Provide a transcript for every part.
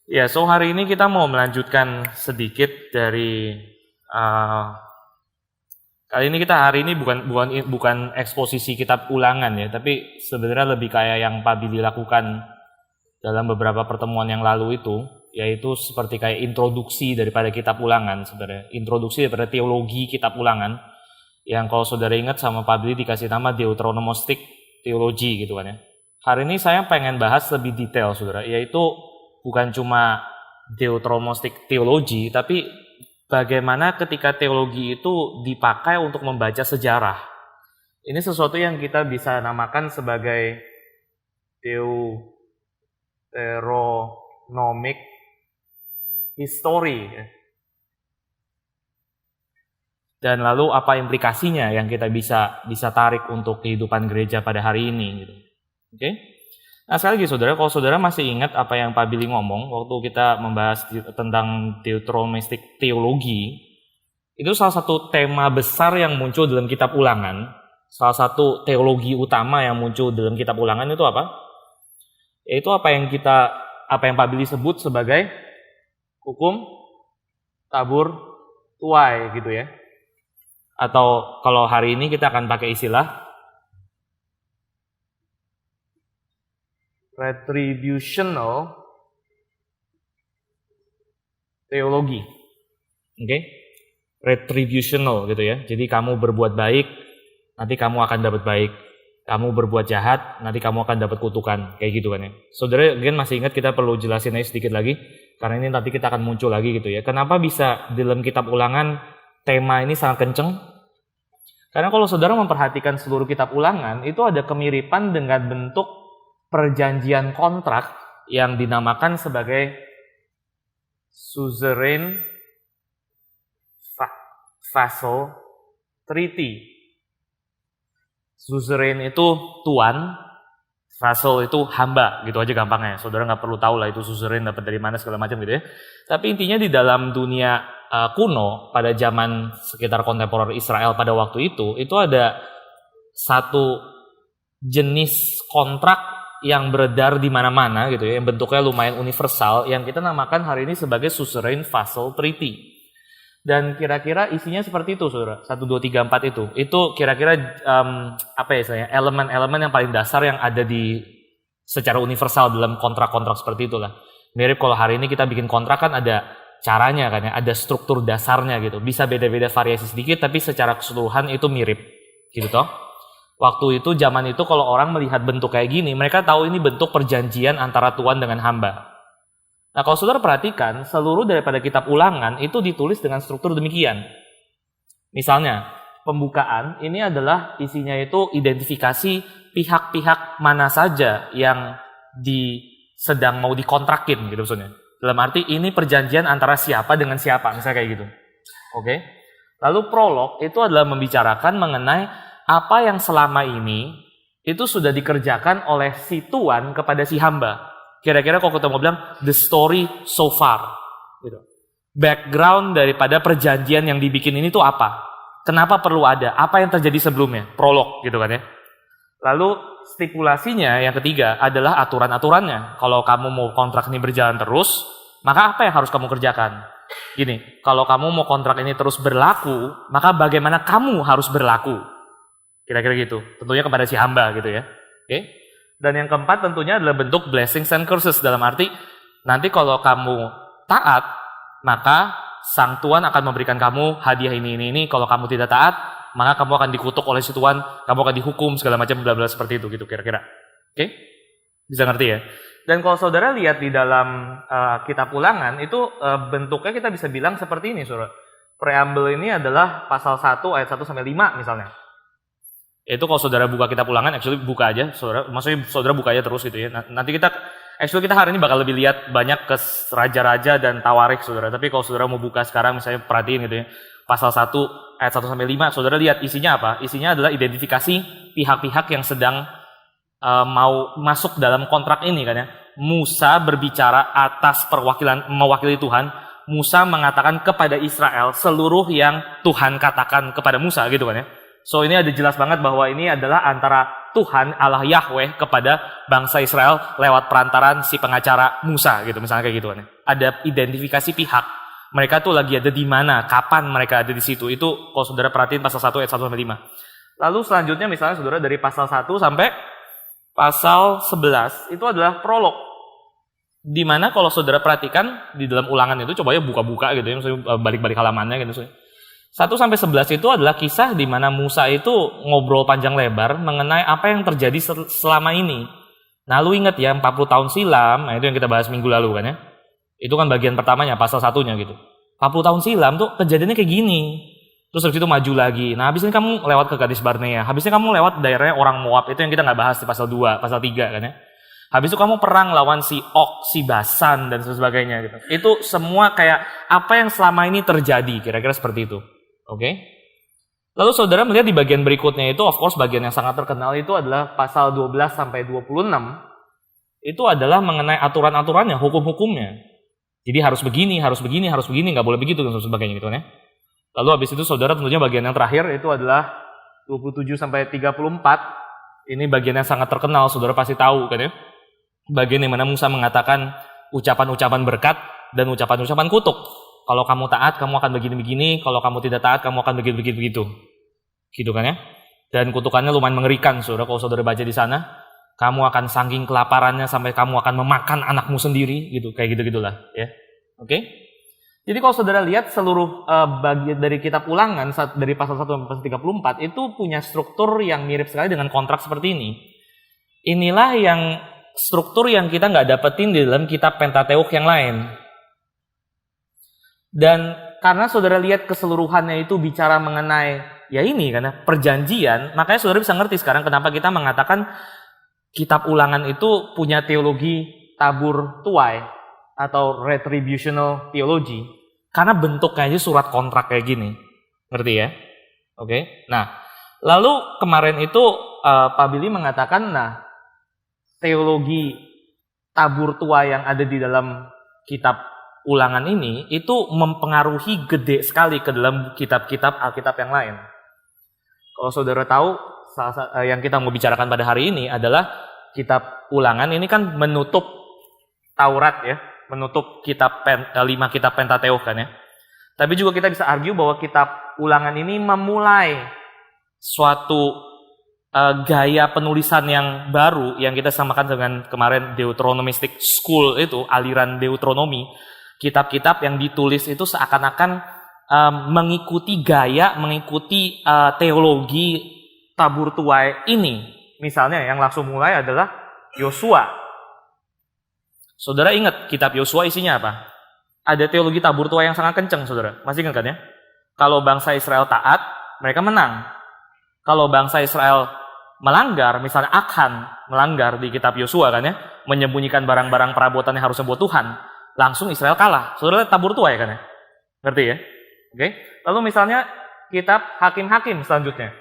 Ya, so hari ini kita mau melanjutkan sedikit dari kali ini hari ini bukan eksposisi kitab ulangan ya, tapi sebenarnya lebih kayak yang Pak Billy lakukan dalam beberapa pertemuan yang lalu itu, yaitu seperti kayak introduksi daripada kitab ulangan sebenarnya, introduksi daripada teologi kitab ulangan, yang kalau saudara ingat sama Pak Billy dikasih nama Deuteronomistic Theology gitu kan ya. Hari ini saya pengen bahas lebih detail saudara, yaitu bukan cuma Deuteronomistic Theology, tapi bagaimana ketika teologi itu dipakai untuk membaca sejarah. Ini sesuatu yang kita bisa namakan sebagai Deuteronomic History. Dan lalu apa implikasinya yang kita bisa tarik untuk kehidupan gereja pada hari ini gitu. Oke? Nah, sekali lagi saudara, kalau saudara masih ingat apa yang Pak Billy ngomong waktu kita membahas tentang Deuteronomistic Theology, itu salah satu tema besar yang muncul dalam kitab ulangan, salah satu teologi utama yang muncul dalam kitab ulangan itu apa? Yaitu apa yang Pak Billy sebut sebagai hukum tabur tuai gitu ya. Atau kalau hari ini kita akan pakai istilah retributional theology. Oke? Retributional gitu ya. Jadi kamu berbuat baik, nanti kamu akan dapat baik. Kamu berbuat jahat, nanti kamu akan dapat kutukan. Kayak gitu kan ya. Saudara, again masih ingat kita perlu jelasin aja sedikit lagi, karena ini nanti kita akan muncul lagi gitu ya. Kenapa bisa dalam kitab ulangan tema ini sangat kenceng? Karena kalau saudara memperhatikan seluruh kitab ulangan, itu ada kemiripan dengan bentuk perjanjian kontrak yang dinamakan sebagai Suzerain Vassal Treaty. Suzerain itu tuan, vassal itu hamba, gitu aja gampangnya. Saudara nggak perlu tahu lah itu suzerain dapat dari mana segala macam gitu ya. Tapi intinya di dalam dunia kuno pada zaman sekitar kontemporer Israel pada waktu itu ada satu jenis kontrak yang beredar di mana-mana gitu ya, yang bentuknya lumayan universal, yang kita namakan hari ini sebagai Suzerain Vassal Treaty. Dan kira-kira isinya seperti itu, saudara. 1, 2, 3, 4 itu. Itu kira-kira elemen-elemen yang paling dasar yang ada di secara universal dalam kontrak-kontrak seperti itulah. Mirip kalau hari ini kita bikin kontrak kan ada caranya kan ya, ada struktur dasarnya gitu. Bisa beda-beda variasi sedikit, tapi secara keseluruhan itu mirip, gitu toh. Waktu itu, zaman itu kalau orang melihat bentuk kayak gini, mereka tahu ini bentuk perjanjian antara tuan dengan hamba. Nah, kalau saudara perhatikan, seluruh daripada kitab ulangan itu ditulis dengan struktur demikian. Misalnya, pembukaan ini adalah isinya itu identifikasi pihak-pihak mana saja yang sedang mau dikontrakin gitu maksudnya. Dalam arti ini perjanjian antara siapa dengan siapa, misalnya kayak gitu. Oke. Lalu prolog itu adalah membicarakan mengenai apa yang selama ini itu sudah dikerjakan oleh si tuan kepada si hamba. Kira-kira kalau kita mau bilang the story so far gitu. Background daripada perjanjian yang dibikin ini tuh apa? Kenapa perlu ada? Apa yang terjadi sebelumnya? Prolog gitu kan ya. Lalu stipulasinya yang ketiga adalah aturan-aturannya. Kalau kamu mau kontrak ini berjalan terus, maka apa yang harus kamu kerjakan? Gini, kalau kamu mau kontrak ini terus berlaku, maka bagaimana kamu harus berlaku? Kira-kira gitu. Tentunya kepada si hamba gitu ya. Oke. Dan yang keempat tentunya adalah bentuk blessings and curses. Dalam arti, nanti kalau kamu taat, maka sang tuan akan memberikan kamu hadiah ini. Kalau kamu tidak taat, maka kamu akan dikutuk oleh si tuan, kamu akan dihukum, segala macam bla-bla seperti itu gitu kira-kira. Oke? Bisa ngerti ya? Dan kalau saudara lihat di dalam kitab ulangan, itu bentuknya kita bisa bilang seperti ini, saudara. Preamble ini adalah pasal 1 ayat 1 sampai 5 misalnya. Itu kalau saudara buka kitab ulangan, actually buka aja, saudara. Maksudnya saudara buka aja terus gitu ya. Nanti kita hari ini bakal lebih lihat banyak ke raja-raja dan tawarik, saudara. Tapi kalau saudara mau buka sekarang, misalnya perhatiin gitu ya. Pasal 1 ayat 1 sampai 5, saudara lihat isinya apa? Isinya adalah identifikasi pihak-pihak yang sedang mau masuk dalam kontrak ini kan ya. Musa berbicara atas mewakili Tuhan. Musa mengatakan kepada Israel seluruh yang Tuhan katakan kepada Musa gitu kan ya. So ini ada jelas banget bahwa ini adalah antara Tuhan, Allah Yahweh kepada bangsa Israel lewat perantaran si pengacara Musa gitu, misalnya kayak gitu kan. Ada identifikasi pihak. Mereka tuh lagi ada di mana, kapan mereka ada di situ. Itu kalau saudara perhatiin pasal 1 ayat 1 sampai 5. Lalu selanjutnya misalnya saudara dari pasal 1 sampai pasal 11 itu adalah prolog. Di mana kalau saudara perhatikan di dalam ulangan itu, coba ya buka-buka gitu ya, misalnya balik-balik halamannya gitu. 1 sampai 11 itu adalah kisah di mana Musa itu ngobrol panjang lebar mengenai apa yang terjadi selama ini. Nah, lu ingat ya 40 tahun silam, nah itu yang kita bahas minggu lalu kan ya. Itu kan bagian pertamanya, pasal 1-nya gitu. 40 tahun silam tuh kejadiannya kayak gini. Terus habis itu maju lagi. Nah, habis ini kamu lewat ke Kades Barnea. Habis ini kamu lewat daerahnya orang Moab. Itu yang kita nggak bahas di pasal 2, pasal 3 kan ya. Habis itu kamu perang lawan si Og, si Basan, dan sebagainya gitu. Itu semua kayak apa yang selama ini terjadi, kira-kira seperti itu. Oke? Lalu saudara melihat di bagian berikutnya itu, of course bagian yang sangat terkenal itu adalah pasal 12 sampai 26. Itu adalah mengenai aturan-aturannya, hukum-hukumnya. Jadi harus begini, nggak boleh begitu, dan sebagainya gitu kan ya. Lalu habis itu saudara tentunya bagian yang terakhir itu adalah 27 sampai 34. Ini bagian yang sangat terkenal, saudara pasti tahu kan ya. Bagian yang mana Musa mengatakan ucapan-ucapan berkat dan ucapan-ucapan kutuk. Kalau kamu taat, kamu akan begini-begini. Kalau kamu tidak taat, kamu akan begitu-begitu. Gitu kan ya. Dan kutukannya lumayan mengerikan, saudara. Kalau saudara baca di sana, kamu akan saking kelaparannya sampai kamu akan memakan anakmu sendiri, gitu. Kayak gitu-gitulah, ya. Oke? Jadi kalau saudara lihat seluruh bagian dari kitab Ulangan dari pasal 1 sampai pasal 34 itu punya struktur yang mirip sekali dengan kontrak seperti ini. Inilah yang struktur yang kita nggak dapetin di dalam kitab Pentateukh yang lain. Dan karena saudara lihat keseluruhannya itu bicara mengenai ya ini karena perjanjian, makanya saudara bisa ngerti sekarang kenapa kita mengatakan kitab Ulangan itu punya teologi tabur tuai atau retributional theology, karena bentuknya aja surat kontrak kayak gini, ngerti ya? Oke. Nah, lalu kemarin itu Pak Billy mengatakan, nah teologi tabur tua yang ada di dalam kitab Ulangan ini itu mempengaruhi gede sekali ke dalam kitab-kitab Alkitab yang lain. Kalau saudara tahu, yang kita mau bicarakan pada hari ini adalah kitab Ulangan ini kan menutup Taurat ya. Menutup kitab 5 kitab Pentateukh kan ya. Tapi juga kita bisa argue bahwa kitab Ulangan ini memulai suatu gaya penulisan yang baru yang kita samakan dengan kemarin Deuteronomistic School itu, aliran Deuteronomi. Kitab-kitab yang ditulis itu seakan-akan mengikuti gaya, mengikuti teologi tabur tuai ini. Misalnya yang langsung mulai adalah Yosua. Saudara ingat kitab Yosua isinya apa? Ada teologi tabur tua yang sangat kencang, saudara. Masih ingat kan ya? Kalau bangsa Israel taat, mereka menang. Kalau bangsa Israel melanggar, misalnya Akhan melanggar di kitab Yosua kan ya, menyembunyikan barang-barang perabotan yang harusnya buat Tuhan, langsung Israel kalah. Saudara tabur tua ya kan ya? Ngerti ya? Oke. Lalu misalnya kitab Hakim-Hakim selanjutnya.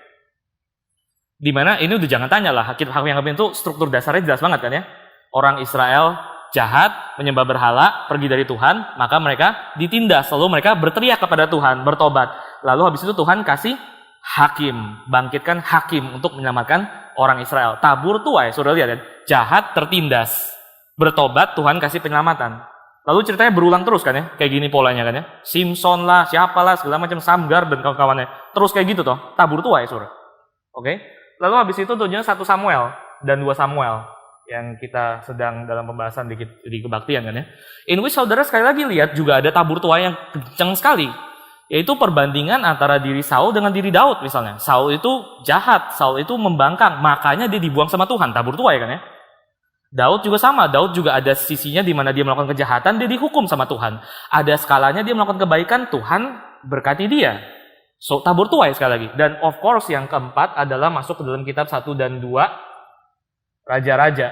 Di mana ini udah jangan tanya lah, Hakim-Hakim itu struktur dasarnya jelas banget kan ya? Orang Israel jahat, menyembah berhala, pergi dari Tuhan, maka mereka ditindas. Lalu mereka berteriak kepada Tuhan, bertobat. Lalu habis itu Tuhan kasih hakim, bangkitkan hakim untuk menyelamatkan orang Israel. Tabur tuai, saudara lihat kan? Jahat, tertindas. Bertobat, Tuhan kasih penyelamatan. Lalu ceritanya berulang terus kan ya? Kayak gini polanya kan ya? Simpson lah, siapalah, segala macam, Samgar dan kawan-kawannya. Terus kayak gitu toh, tabur tuai, saudara. Oke? Lalu habis itu tujuannya 1 Samuel dan 2 Samuel. Yang kita sedang dalam pembahasan di kebaktian kan ya. In which saudara sekali lagi lihat juga ada tabur tuai yang kencang sekali. Yaitu perbandingan antara diri Saul dengan diri Daud misalnya. Saul itu jahat, Saul itu membangkang, makanya dia dibuang sama Tuhan, tabur tuai kan ya. Daud juga sama, Daud juga ada sisinya di mana dia melakukan kejahatan, dia dihukum sama Tuhan. Ada skalanya dia melakukan kebaikan, Tuhan berkati dia. So, tabur tuai sekali lagi. Dan of course yang keempat adalah masuk ke dalam kitab 1 dan 2 Raja-Raja.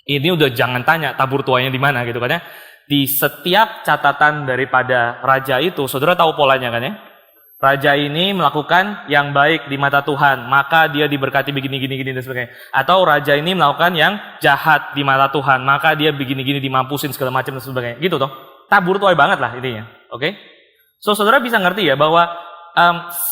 Ini udah jangan tanya tabur tuanya di mana gitu kan ya. Di setiap catatan daripada raja itu, saudara tahu polanya kan ya. Raja ini melakukan yang baik di mata Tuhan, maka dia diberkati begini-gini dan sebagainya. Atau raja ini melakukan yang jahat di mata Tuhan, maka dia begini-gini dimampusin segala macam dan sebagainya. Gitu toh. Tabur tuai banget lah intinya. Oke? So saudara bisa ngerti ya bahwa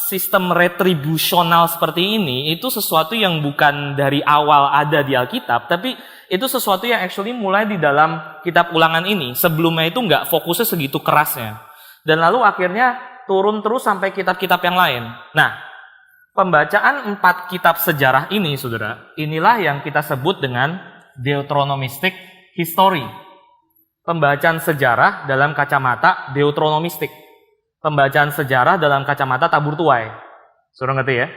sistem retribusional seperti ini itu sesuatu yang bukan dari awal ada di Alkitab, tapi itu sesuatu yang actually mulai di dalam kitab Ulangan ini. Sebelumnya itu nggak fokusnya segitu kerasnya. Dan lalu akhirnya turun terus sampai kitab-kitab yang lain. Nah, pembacaan 4 kitab sejarah ini, saudara, inilah yang kita sebut dengan Deuteronomistic history. Pembacaan sejarah dalam kacamata Deuteronomistic. Pembacaan sejarah dalam kacamata tabur tuai. Saudara ngerti ya?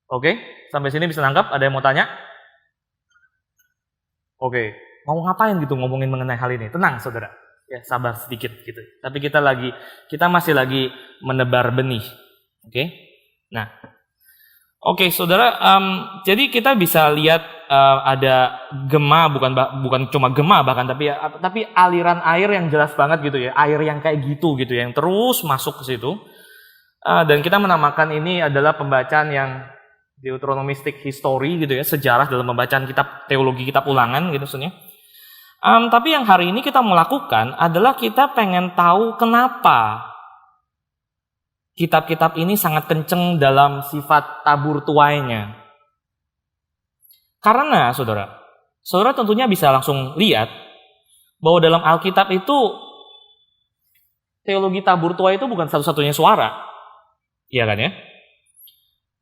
Oke, sampai sini bisa nangkap? Ada yang mau tanya? Oke, mau ngapain gitu ngomongin mengenai hal ini? Tenang, saudara. Ya, sabar sedikit gitu. Tapi kita masih lagi menebar benih. Oke? Nah, oke, saudara. Jadi kita bisa lihat ada gema, bukan cuma gema bahkan, tapi aliran air yang jelas banget gitu ya, air yang kayak gitu yang terus masuk ke situ. Dan kita menamakan ini adalah pembacaan yang Deuteronomistic history gitu ya, sejarah dalam pembacaan kitab teologi, kitab Ulangan gitu maksudnya. Tapi yang hari ini kita mau lakukan adalah kita pengen tahu kenapa kitab-kitab ini sangat kenceng dalam sifat tabur tuainya. Karena saudara tentunya bisa langsung lihat bahwa dalam Alkitab itu teologi tabur tuai itu bukan satu-satunya suara. Iya kan ya?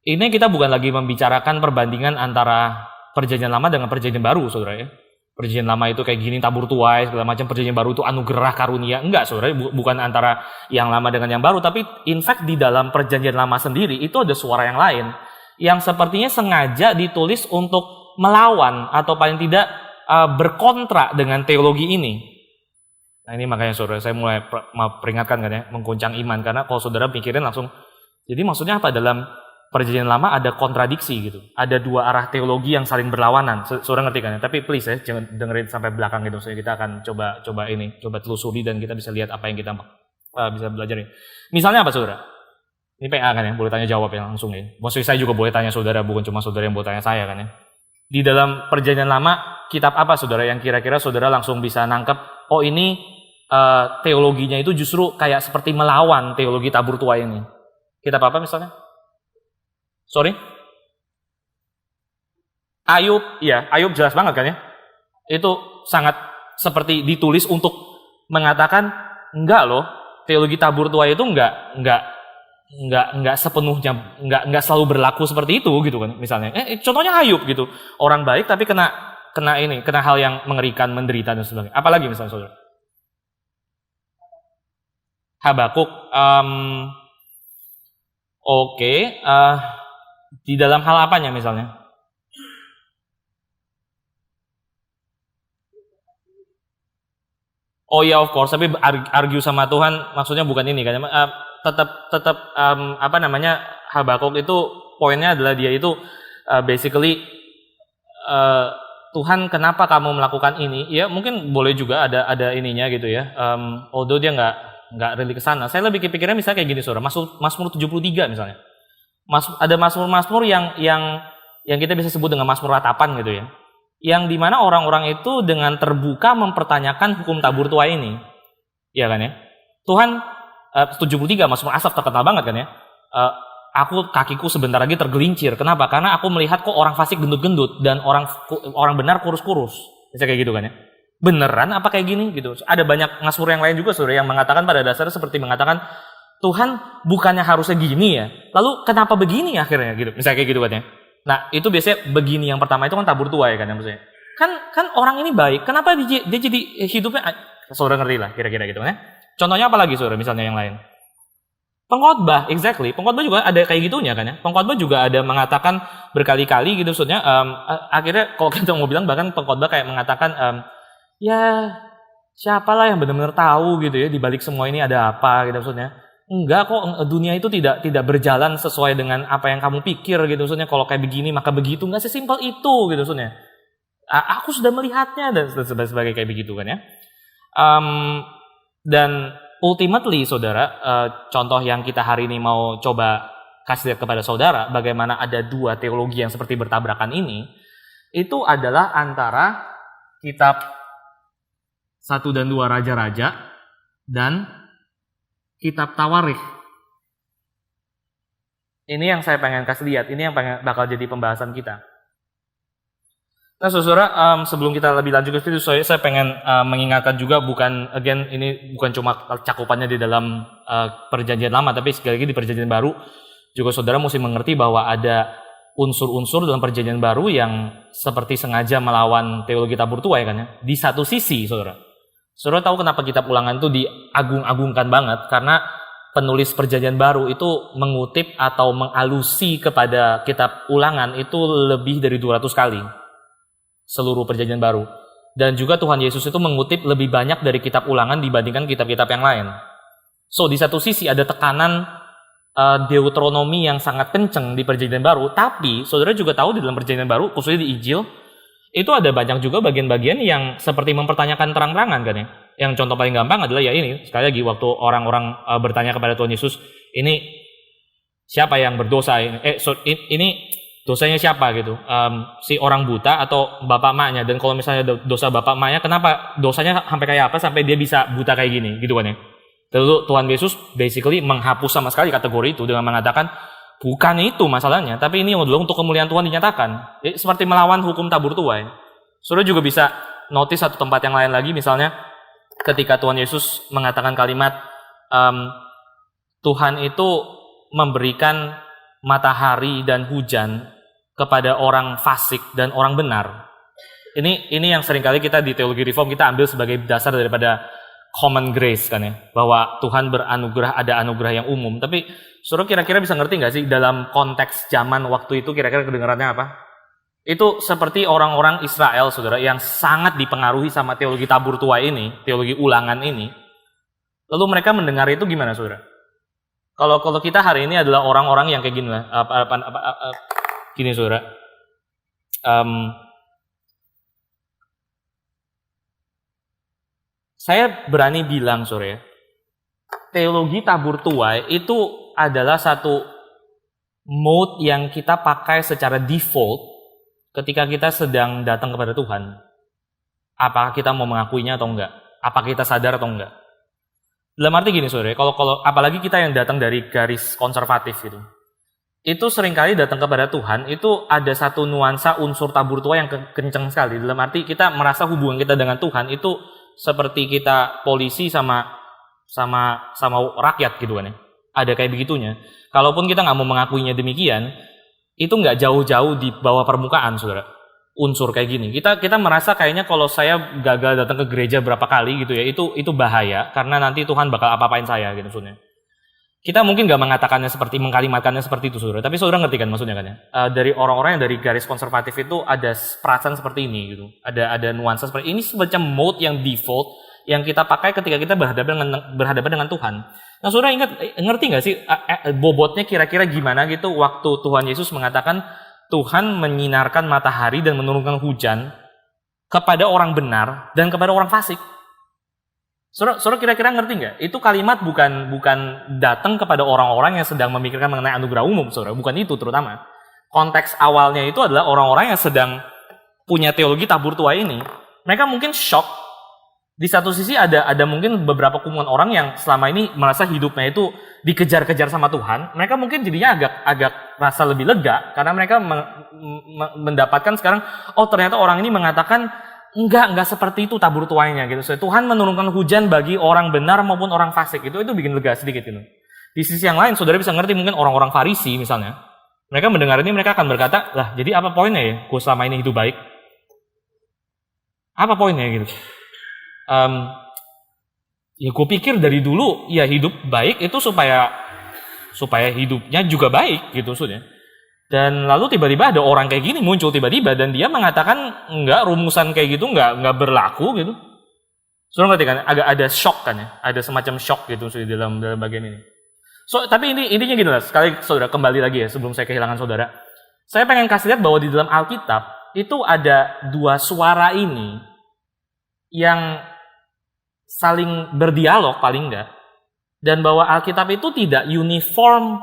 Ini kita bukan lagi membicarakan perbandingan antara Perjanjian Lama dengan Perjanjian Baru, saudara ya. Perjanjian Lama itu kayak gini, tabur tuai, segala macam. Perjanjian Baru itu anugerah karunia. Enggak, saudara, bukan antara yang lama dengan yang baru. Tapi in fact di dalam Perjanjian Lama sendiri itu ada suara yang lain. Yang sepertinya sengaja ditulis untuk melawan atau paling tidak berkontra dengan teologi ini. Nah ini makanya saudara, saya mulai peringatkan kan ya, menggoncang iman. Karena kalau saudara pikirin langsung, jadi maksudnya apa dalam Perjanjian Lama ada kontradiksi gitu. Ada dua arah teologi yang saling berlawanan. Saudara ngerti kan ya? Tapi please ya, jangan dengerin sampai belakang gitu. Saya kita akan coba telusuri dan kita bisa lihat apa yang kita bisa belajar ini. Misalnya apa saudara? Ini PA kan ya, boleh tanya jawab ya langsung ya. Maksudnya saya juga boleh tanya saudara, bukan cuma saudara yang boleh tanya saya kan ya. Di dalam Perjanjian Lama, kitab apa saudara yang kira-kira saudara langsung bisa nangkep, oh ini teologinya itu justru kayak seperti melawan teologi tabur tuai ini. Kitab apa misalnya? Sorry? Ayub, ya Ayub jelas banget kan ya. Itu sangat seperti ditulis untuk mengatakan enggak loh, teologi tabur tuai itu enggak sepenuhnya, enggak selalu berlaku seperti itu gitu kan misalnya. Contohnya Ayub gitu, orang baik tapi kena hal yang mengerikan, menderita dan sebagainya. Apalagi misalnya saudara? Habakuk, oke. Di dalam hal apanya misalnya? Oh ya of course, tapi argue sama Tuhan maksudnya bukan ini kan? Tetap Habakuk itu poinnya adalah dia itu basically Tuhan kenapa kamu melakukan ini? Ya mungkin boleh juga ada ininya gitu ya. Although dia nggak really kesana. Saya lebih kepikiran misalnya kayak gini saudara, Mazmur 73 misalnya. Ada Mazmur yang kita bisa sebut dengan Mazmur ratapan gitu ya. Yang dimana orang-orang itu dengan terbuka mempertanyakan hukum tabur tuai ini. Iya kan ya? Tuhan 73 Mazmur Asaf terkenal banget kan ya. Kakiku sebentar lagi tergelincir. Kenapa? Karena aku melihat kok orang fasik gendut-gendut dan orang benar kurus-kurus. Bisa kayak gitu kan ya. Beneran apa kayak gini gitu. Ada banyak Mazmur yang lain juga saudara yang mengatakan pada dasarnya seperti mengatakan Tuhan bukannya harusnya gini ya. Lalu kenapa begini akhirnya gitu. Misalnya kayak gitu kan ya. Nah, itu biasanya begini yang pertama itu kan tabur tuai kan ya maksudnya. Kan orang ini baik, kenapa dia jadi hidupnya saudara ngerti lah kira-kira gitu kan ya. Contohnya apa lagi saudara misalnya yang lain? Pengkhotbah, exactly. Pengkhotbah juga ada kayak gitunya kan ya. Pengkhotbah juga ada mengatakan berkali-kali gitu maksudnya akhirnya kalau kita mau bilang bahkan pengkhotbah kayak mengatakan ya siapalah yang benar-benar tahu gitu ya di balik semua ini ada apa gitu maksudnya. Enggak kok, dunia itu tidak berjalan sesuai dengan apa yang kamu pikir gitu maksudnya. Kalau kayak begini maka begitu, enggak sesimpel itu gitu maksudnya. Aku sudah melihatnya dan sebagai kayak begitu kan ya. Dan ultimately saudara, contoh yang kita hari ini mau coba kasih lihat kepada saudara bagaimana ada dua teologi yang seperti bertabrakan ini, itu adalah antara kitab 1 dan 2 Raja-Raja dan kitab Tawarikh. Ini yang saya pengen kasih lihat, ini yang bakal jadi pembahasan kita. Nah, saudara, sebelum kita lebih lanjut ke situ, saya pengen mengingatkan juga, ini bukan cuma cakupannya di dalam perjanjian lama, tapi sekali lagi di perjanjian baru juga saudara mesti mengerti bahwa ada unsur-unsur dalam perjanjian baru yang seperti sengaja melawan teologi tabur tuai kan ya. Di satu sisi, saudara tahu kenapa kitab Ulangan itu diagung-agungkan banget? Karena penulis perjanjian baru itu mengutip atau mengalusi kepada kitab Ulangan itu lebih dari 200 kali. Seluruh perjanjian baru. Dan juga Tuhan Yesus itu mengutip lebih banyak dari kitab Ulangan dibandingkan kitab-kitab yang lain. So, di satu sisi ada tekanan Deuteronomi yang sangat kenceng di perjanjian baru, tapi saudara juga tahu di dalam perjanjian baru, khususnya di Injil, itu ada banyak juga bagian-bagian yang seperti mempertanyakan terang-terangan kan ya. Yang contoh paling gampang adalah ya ini, sekali lagi waktu orang-orang bertanya kepada Tuhan Yesus, ini siapa yang berdosa ini? Ini dosanya siapa gitu, si orang buta atau bapak emaknya, dan kalau misalnya dosa bapak emaknya, kenapa dosanya sampai kayak apa sampai dia bisa buta kayak gini gitu kan ya. Lalu Tuhan Yesus basically menghapus sama sekali kategori itu dengan mengatakan bukan itu masalahnya, tapi ini adalah untuk kemuliaan Tuhan dinyatakan. Seperti melawan hukum tabur tuai. Saudara juga bisa notice satu tempat yang lain lagi, misalnya ketika Tuhan Yesus mengatakan kalimat Tuhan itu memberikan matahari dan hujan kepada orang fasik dan orang benar. Ini yang seringkali kita di teologi reform kita ambil sebagai dasar daripada common grace kan ya, bahwa Tuhan beranugerah, ada anugerah yang umum. Tapi saudara kira-kira bisa ngerti nggak sih dalam konteks zaman waktu itu kira-kira kedengarannya apa? Itu seperti orang-orang Israel, saudara, yang sangat dipengaruhi sama teologi tabur tuai ini, teologi Ulangan ini. Lalu mereka mendengar itu gimana, saudara? Kalau kita hari ini adalah orang-orang yang kayak gini lah, gini saudara, saya berani bilang saudara, teologi tabur tuai itu adalah satu mode yang kita pakai secara default ketika kita sedang datang kepada Tuhan. Apakah kita mau mengakuinya atau enggak? Apakah kita sadar atau enggak? Dalam arti gini saudara, kalau apalagi kita yang datang dari garis konservatif gitu, itu seringkali datang kepada Tuhan itu ada satu nuansa unsur tabur tuai yang kenceng sekali. Dalam arti kita merasa hubungan kita dengan Tuhan itu seperti kita polisi sama rakyat gitu kan ya. Ada kayak begitunya. Kalaupun kita nggak mau mengakuinya demikian, itu nggak jauh-jauh di bawah permukaan, saudara. Unsur kayak gini. Kita merasa kayaknya kalau saya gagal datang ke gereja berapa kali gitu ya, itu bahaya karena nanti Tuhan bakal apa-apain saya gitu maksudnya. Kita mungkin nggak mengatakannya seperti mengkalimatkannya seperti itu, saudara. Tapi saudara ngerti kan maksudnya kan ya? Dari orang-orang yang dari garis konservatif itu ada perasaan seperti ini gitu. Ada nuansa seperti ini, semacam mode yang default yang kita pakai ketika kita berhadapan dengan Tuhan. Nah, saudara ngerti nggak sih bobotnya kira-kira gimana gitu waktu Tuhan Yesus mengatakan Tuhan menyinarkan matahari dan menurunkan hujan kepada orang benar dan kepada orang fasik. Saudara kira-kira ngerti nggak? Itu kalimat bukan datang kepada orang-orang yang sedang memikirkan mengenai anugerah umum, saudara. Bukan itu terutama. Konteks awalnya itu adalah orang-orang yang sedang punya teologi tabur tuai ini. Mereka mungkin shock. Di satu sisi ada mungkin beberapa kumpulan orang yang selama ini merasa hidupnya itu dikejar-kejar sama Tuhan. Mereka mungkin jadinya agak rasa lebih lega karena mereka mendapatkan sekarang, oh ternyata orang ini mengatakan enggak seperti itu tabur tuainya gitu. So, Tuhan menurunkan hujan bagi orang benar maupun orang fasik. Itu bikin lega sedikit gitu. Di sisi yang lain saudara bisa ngerti mungkin orang-orang Farisi misalnya. Mereka mendengar ini mereka akan berkata, "Lah, jadi apa poinnya ya? Gue selama ini hidup baik. Apa poinnya gitu?" Ya gue pikir dari dulu ya hidup baik itu supaya hidupnya juga baik gitu maksudnya. Dan lalu tiba-tiba ada orang kayak gini muncul tiba-tiba dan dia mengatakan enggak, rumusan kayak gitu enggak berlaku gitu. Saudara ngerti kan? Agak ada shock kan ya? Ada semacam shock gitu di dalam bagian ini. So, tapi intinya gini lah, sekali saudara kembali lagi ya sebelum saya kehilangan saudara. Saya pengen kasih lihat bahwa di dalam Alkitab itu ada dua suara ini yang saling berdialog paling enggak. Dan bahwa Alkitab itu tidak uniform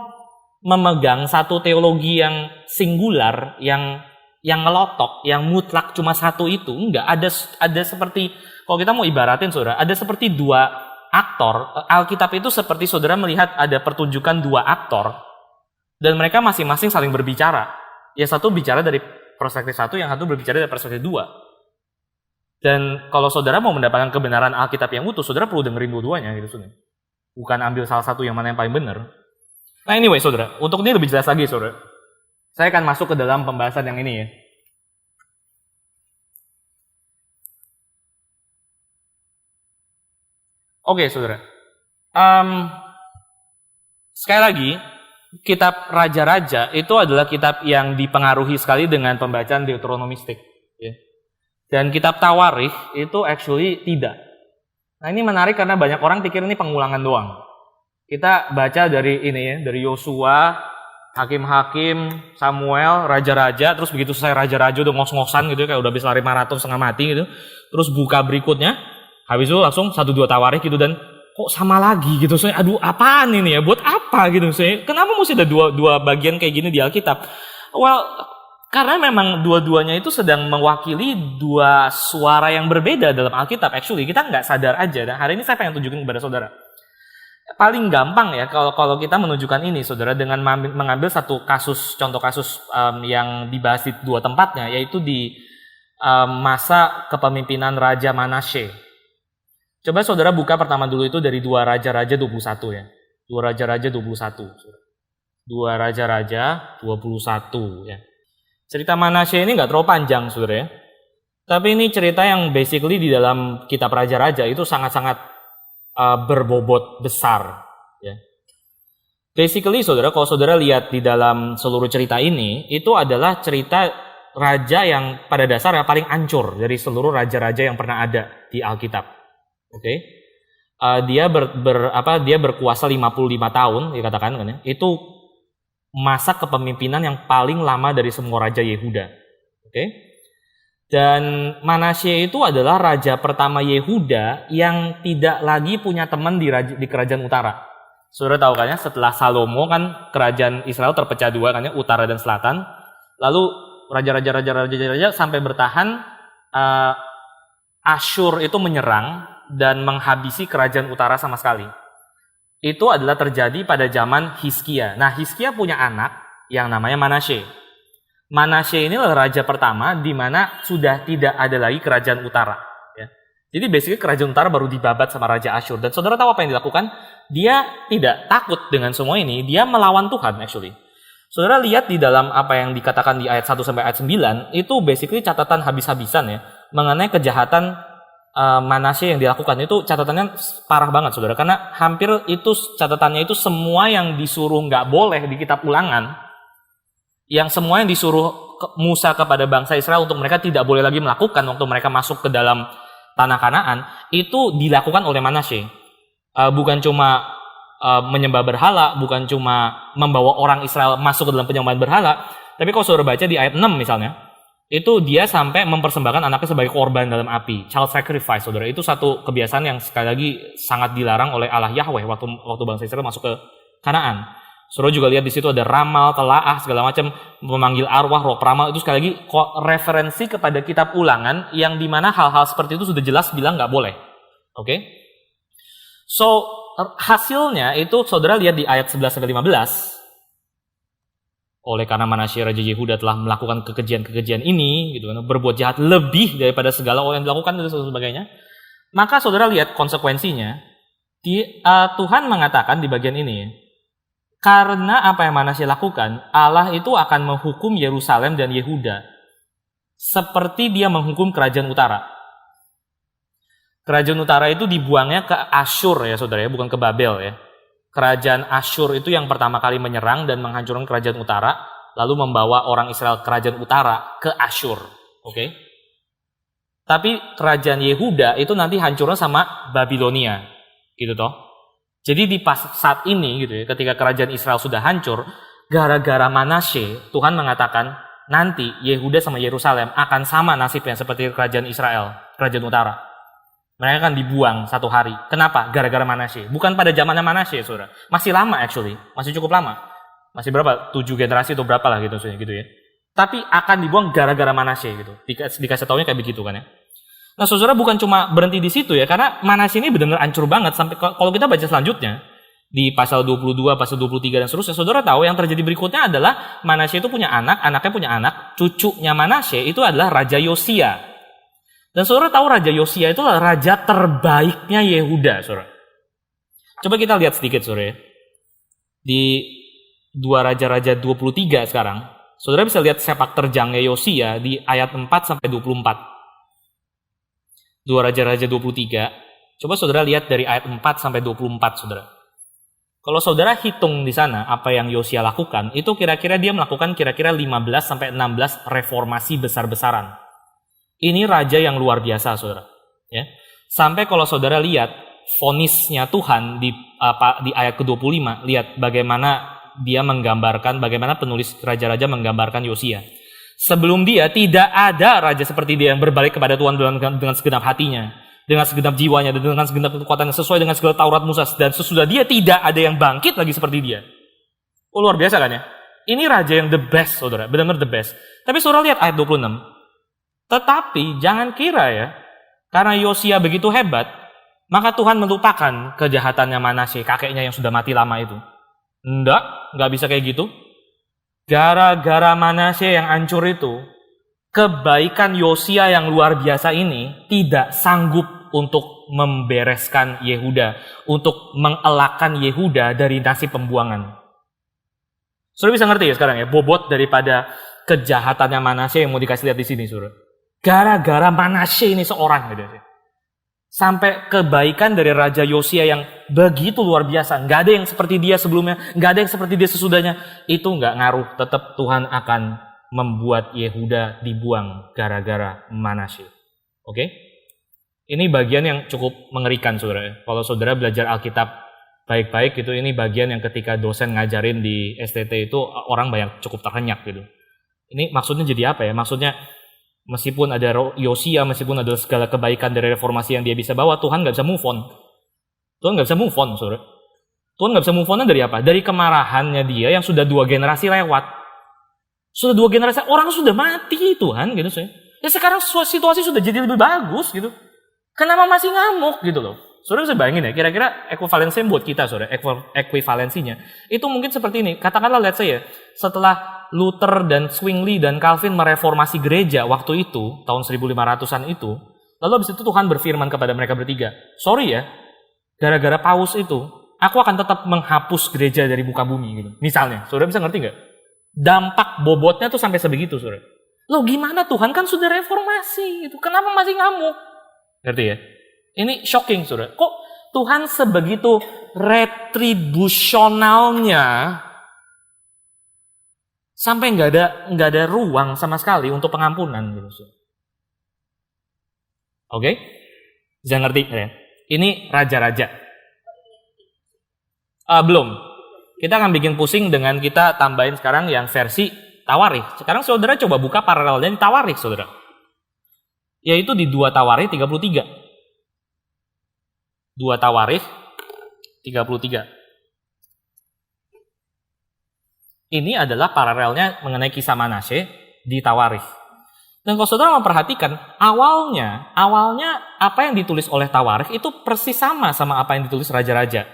memegang satu teologi yang singular, yang ngelotok, yang mutlak cuma satu itu. Enggak, ada seperti, kalau kita mau ibaratin saudara, ada seperti dua aktor. Alkitab itu seperti saudara melihat ada pertunjukan dua aktor Dan mereka masing-masing saling berbicara. Ya satu bicara dari perspektif satu, yang satu berbicara dari perspektif dua. Dan kalau saudara mau mendapatkan kebenaran Alkitab yang utuh, saudara perlu dengerin dua-duanya gitu saudara. Bukan ambil salah satu yang mana yang paling benar. Nah anyway saudara, untuk ini lebih jelas lagi saudara. Saya akan masuk ke dalam pembahasan yang ini ya. Oke saudara. Sekali lagi, kitab Raja-Raja itu adalah kitab yang dipengaruhi sekali dengan pembacaan Deuteronomistik. Ya. Dan kitab Tawarikh itu actually tidak. Nah ini menarik karena banyak orang pikir ini pengulangan doang. Kita baca dari ini ya, dari Yosua, Hakim-Hakim, Samuel, Raja-Raja, terus begitu selesai Raja-Raja udah ngos-ngosan gitu, kayak udah habis lari maraton setengah mati gitu. Terus buka berikutnya, habis itu langsung 1-2 Tawarikh gitu, dan kok sama lagi gitu. Saya aduh apaan ini ya? Buat apa gitu? Saya kenapa mesti ada dua bagian kayak gini di Alkitab? Well, karena memang dua-duanya itu sedang mewakili dua suara yang berbeda dalam Alkitab. Actually, kita nggak sadar aja. Dan hari ini saya pengen tunjukin kepada saudara. Paling gampang ya kalau kita menunjukkan ini, saudara, dengan mengambil satu kasus, contoh kasus yang dibahas di dua tempatnya, yaitu di masa kepemimpinan Raja Manasye. Coba saudara buka pertama dulu itu dari 2 Raja-Raja 21 ya. 2 Raja-Raja 21. 2 Raja-Raja 21 ya. Cerita Manasye ini nggak terlalu panjang saudara ya. Tapi ini cerita yang basically di dalam kitab Raja-Raja itu sangat-sangat berbobot besar ya. Basically saudara, kalau saudara lihat di dalam seluruh cerita ini, itu adalah cerita raja yang pada dasarnya paling ancur dari seluruh raja-raja yang pernah ada di Alkitab. Oke, dia dia berkuasa 55 tahun, dikatakan kan ya. Itu masa kepemimpinan yang paling lama dari semua raja Yehuda. Oke, dan Manasye itu adalah raja pertama Yehuda yang tidak lagi punya teman di kerajaan utara. Saudara tahu kan ya, setelah Salomo kan kerajaan Israel terpecah dua kan ya, utara dan selatan. Lalu raja-raja sampai bertahan, Asyur itu menyerang dan menghabisi kerajaan utara sama sekali. Itu adalah terjadi pada zaman Hizkia. Nah, Hizkia punya anak yang namanya Manasye. Manasye ini adalah raja pertama di mana sudah tidak ada lagi kerajaan utara. Ya. Jadi basically kerajaan utara baru dibabat sama Raja Asyur. Dan saudara tahu apa yang dilakukan? Dia tidak takut dengan semua ini. Dia melawan Tuhan actually. Saudara lihat di dalam apa yang dikatakan di ayat 1 sampai ayat 9, itu basically catatan habis-habisan ya, mengenai kejahatan Manasye yang dilakukan. Itu catatannya parah banget saudara, karena hampir itu catatannya itu semua yang disuruh nggak boleh di kitab Ulangan, yang semua yang disuruh Musa kepada bangsa Israel untuk mereka tidak boleh lagi melakukan waktu mereka masuk ke dalam tanah Kanaan, itu dilakukan oleh Manasye. Bukan cuma menyembah berhala, bukan cuma membawa orang Israel masuk ke dalam penyembahan berhala, tapi kalau saudara baca di ayat 6 misalnya, itu dia sampai mempersembahkan anaknya sebagai korban dalam api, child sacrifice, saudara. Itu satu kebiasaan yang sekali lagi sangat dilarang oleh Allah Yahweh waktu bangsa Israel masuk ke Kanaan. Saudara juga lihat di situ ada ramal, telaah, segala macam, memanggil arwah, roh peramal. Itu sekali lagi referensi kepada kitab Ulangan yang dimana hal-hal seperti itu sudah jelas bilang nggak boleh. Oke? So, hasilnya itu saudara lihat di ayat 11 sampai 15. Oleh karena Manasye Raja Yehuda telah melakukan kekejian-kekejian ini, gitu kan, berbuat jahat lebih daripada segala orang yang dilakukan dan sebagainya, maka saudara lihat konsekuensinya. Tuhan mengatakan di bagian ini, karena apa yang Manasye lakukan, Allah itu akan menghukum Yerusalem dan Yehuda seperti dia menghukum kerajaan utara. Kerajaan utara itu dibuangnya ke Asyur ya saudara ya, bukan ke Babel ya. Kerajaan Asyur itu yang pertama kali menyerang dan menghancurkan kerajaan utara, lalu membawa orang Israel kerajaan utara ke Asyur. Oke? Tapi kerajaan Yehuda itu nanti hancurnya sama Babilonia. Gitu toh. Jadi di saat ini gitu ya, ketika kerajaan Israel sudah hancur, gara-gara Manasye, Tuhan mengatakan nanti Yehuda sama Yerusalem akan sama nasibnya seperti kerajaan Israel, kerajaan utara. Mereka akan dibuang satu hari. Kenapa? Gara-gara Manasye. Bukan pada zamannya Manasye, saudara. Masih lama actually. Masih cukup lama. Masih berapa? 7 generasi atau berapa lah gitu ya. Tapi akan dibuang gara-gara Manasye gitu. Dikasih taunya kayak begitu kan ya. Nah saudara bukan cuma berhenti di situ ya. Karena Manasye ini benar-benar hancur banget. Sampai kalau kita baca selanjutnya. Di pasal 22, pasal 23 dan seterusnya, saudara tahu yang terjadi berikutnya adalah Manasye itu punya anak, anaknya punya anak, cucunya Manasye itu adalah Raja Yosia. Dan saudara tahu Raja Yosia itu adalah raja terbaiknya Yehuda, saudara. Coba kita lihat sedikit, saudara. Di 2 Raja-Raja 23 sekarang, saudara bisa lihat sepak terjangnya Yosia di ayat 4 sampai 24. 2 Raja-Raja 23, coba saudara lihat dari ayat 4 sampai 24, saudara. Kalau saudara hitung di sana apa yang Yosia lakukan, itu kira-kira dia melakukan kira-kira 15 sampai 16 reformasi besar-besaran. Ini raja yang luar biasa, saudara. Ya. Sampai kalau saudara lihat vonisnya Tuhan di ayat ke-25, lihat bagaimana dia menggambarkan, bagaimana penulis raja-raja menggambarkan Yosia. Sebelum dia tidak ada raja seperti dia yang berbalik kepada Tuhan dengan segenap hatinya, dengan segenap jiwanya, dan dengan segenap kekuatannya, sesuai dengan segala Taurat Musa. Dan sesudah dia tidak ada yang bangkit lagi seperti dia. Oh, luar biasa kan ya? Ini raja yang the best, saudara. Benar-benar the best. Tapi saudara lihat ayat 26. Tetapi jangan kira ya, karena Yosia begitu hebat, maka Tuhan melupakan kejahatannya Manasye, kakeknya yang sudah mati lama itu. Nggak bisa kayak gitu. Gara-gara Manasye yang hancur itu, kebaikan Yosia yang luar biasa ini tidak sanggup untuk membereskan Yehuda, untuk mengelakkan Yehuda dari nasib pembuangan. Saudara bisa ngerti ya sekarang ya, bobot daripada kejahatannya Manasye yang mau dikasih lihat di sini, saudara. Gara-gara Manasye ini seorang gitu sih. Sampai kebaikan dari Raja Yosia yang begitu luar biasa, nggak ada yang seperti dia sebelumnya, nggak ada yang seperti dia sesudahnya, itu nggak ngaruh. Tetap Tuhan akan membuat Yehuda dibuang gara-gara Manasye. Oke? Ini bagian yang cukup mengerikan, saudara. Kalau saudara belajar Alkitab baik-baik gitu, ini bagian yang ketika dosen ngajarin di STT itu orang banyak cukup terhenyak gitu. Ini maksudnya jadi apa ya? Maksudnya meskipun ada Yosia, meskipun ada segala kebaikan dari reformasi yang dia bisa bawa, Tuhan nggak bisa move on. Tuhan nggak bisa move on, saudara. Tuhan nggak bisa move on dari apa? Dari kemarahannya dia yang sudah 2 generasi lewat. Sudah 2 generasi, orang sudah mati Tuhan, gitu sih. Ya sekarang situasi sudah jadi lebih bagus, gitu. Kenapa masih ngamuk, gitu loh. Saudara bisa bayangin ya, kira-kira ekuivalensinya buat kita, saudara, ekuivalensinya. Itu mungkin seperti ini, katakanlah let's say ya, setelah Luther dan Zwingli dan Calvin mereformasi gereja waktu itu, tahun 1500-an itu, lalu habis itu Tuhan berfirman kepada mereka bertiga, sorry ya, gara-gara paus itu, aku akan tetap menghapus gereja dari muka bumi, gitu. Misalnya, saudara bisa ngerti nggak? Dampak bobotnya tuh sampai sebegitu, saudara. Loh gimana Tuhan kan sudah reformasi, gitu. Kenapa masih ngamuk? Ngerti ya? Ini shocking, saudara. Kok Tuhan sebegitu retribusionalnya sampai nggak ada ruang sama sekali untuk pengampunan, gitu. Oke? Bisa ngerti ya? Ini raja-raja. Belum. Kita akan bikin pusing dengan kita tambahin sekarang yang versi Tawarikh. Sekarang saudara coba buka paralelnya di Tawarikh, saudara. Yaitu di 2 Tawarikh 33. 2 Tawarikh 33. Ini adalah paralelnya mengenai kisah Manasye di Tawarikh. Dan kalau saudara memperhatikan, awalnya apa yang ditulis oleh Tawarikh itu persis sama apa yang ditulis raja-raja.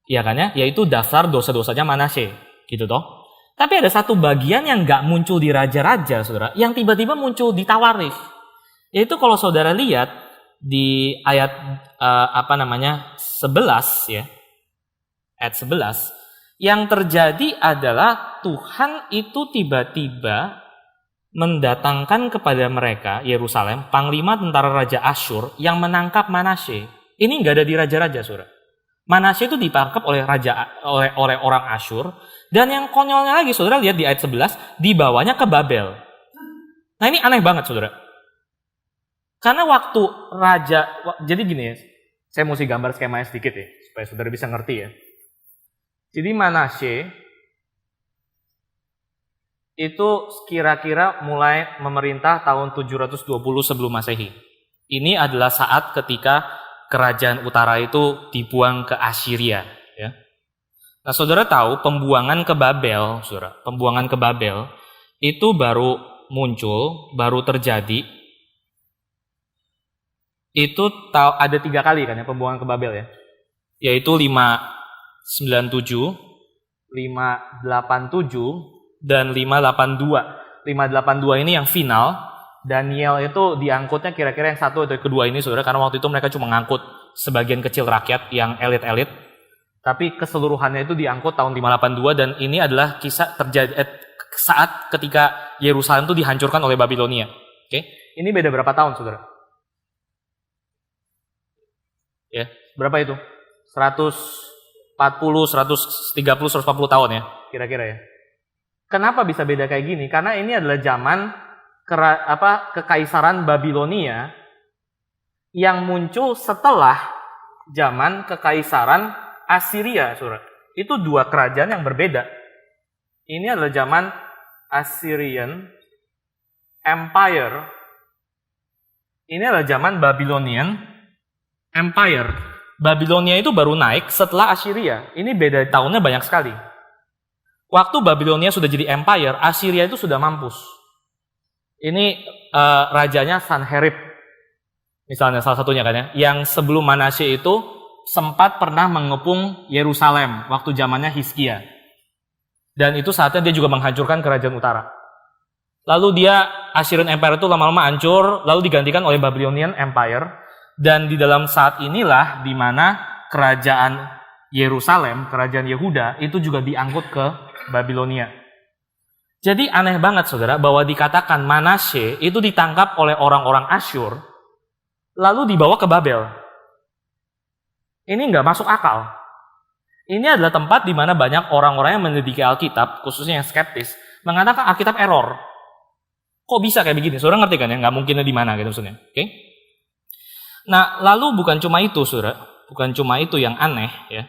Iya kan ya? Yaitu daftar dosa-dosanya Manasye, gitu toh. Tapi ada satu bagian yang nggak muncul di raja-raja, saudara, yang tiba-tiba muncul di Tawarikh. Yaitu kalau saudara lihat di ayat 11 ya. Ayat 11, yang terjadi adalah Tuhan itu tiba-tiba mendatangkan kepada mereka Yerusalem panglima tentara Raja Asyur yang menangkap Manasye. Ini nggak ada di raja-raja, saudara. Manasye itu ditangkap oleh orang Asyur, dan yang konyolnya lagi, saudara lihat di ayat 11, dibawanya ke Babel. Nah ini aneh banget, saudara. Karena waktu jadi gini ya, saya mesti gambar skemanya sedikit ya, supaya saudara bisa ngerti ya. Jadi Manasye itu kira-kira mulai memerintah tahun 720 sebelum Masehi. Ini adalah saat ketika kerajaan utara itu dibuang ke Assyria, ya. Nah, saudara tahu pembuangan ke Babel, saudara, pembuangan ke Babel itu baru muncul, baru terjadi. Itu ada 3 kali kan ya pembuangan ke Babel ya, yaitu 5 597, 587, dan 582. 582 ini yang final. Daniel itu diangkutnya kira-kira yang satu atau kedua ini, saudara, karena waktu itu mereka cuma ngangkut sebagian kecil rakyat yang elit-elit. Tapi keseluruhannya itu diangkut tahun 582, dan ini adalah kisah terjadi saat ketika Yerusalem itu dihancurkan oleh Babilonia. Oke, ini beda berapa tahun, saudara? Ya, berapa itu? 140, 130, 140 tahun ya, kira-kira ya. Kenapa bisa beda kayak gini? Karena ini adalah zaman kekaisaran Babilonia yang muncul setelah zaman kekaisaran Assyria, saudara. Itu dua kerajaan yang berbeda. Ini adalah zaman Assyrian Empire. Ini adalah zaman Babylonian Empire. Babilonia itu baru naik setelah Assyria. Ini beda tahunnya banyak sekali. Waktu Babilonia sudah jadi empire, Assyria itu sudah mampus. Ini rajanya Sanherib, misalnya salah satunya kan ya, yang sebelum Manasye itu sempat pernah mengepung Yerusalem waktu zamannya Hizkia. Dan itu saatnya dia juga menghancurkan kerajaan utara. Lalu dia, Assyrian Empire itu lama-lama hancur, lalu digantikan oleh Babylonian Empire. Dan di dalam saat inilah di mana kerajaan Yerusalem, kerajaan Yehuda, itu juga diangkut ke Babilonia. Jadi aneh banget, saudara, bahwa dikatakan Manasye itu ditangkap oleh orang-orang Asyur, lalu dibawa ke Babel. Ini nggak masuk akal. Ini adalah tempat di mana banyak orang-orang yang menyelidiki Alkitab, khususnya yang skeptis, mengatakan Alkitab error. Kok bisa kayak begini? Saudara ngerti kan ya? Nggak mungkinnya di mana gitu maksudnya. Oke? Nah, lalu bukan cuma itu, saudara. Bukan cuma itu yang aneh ya.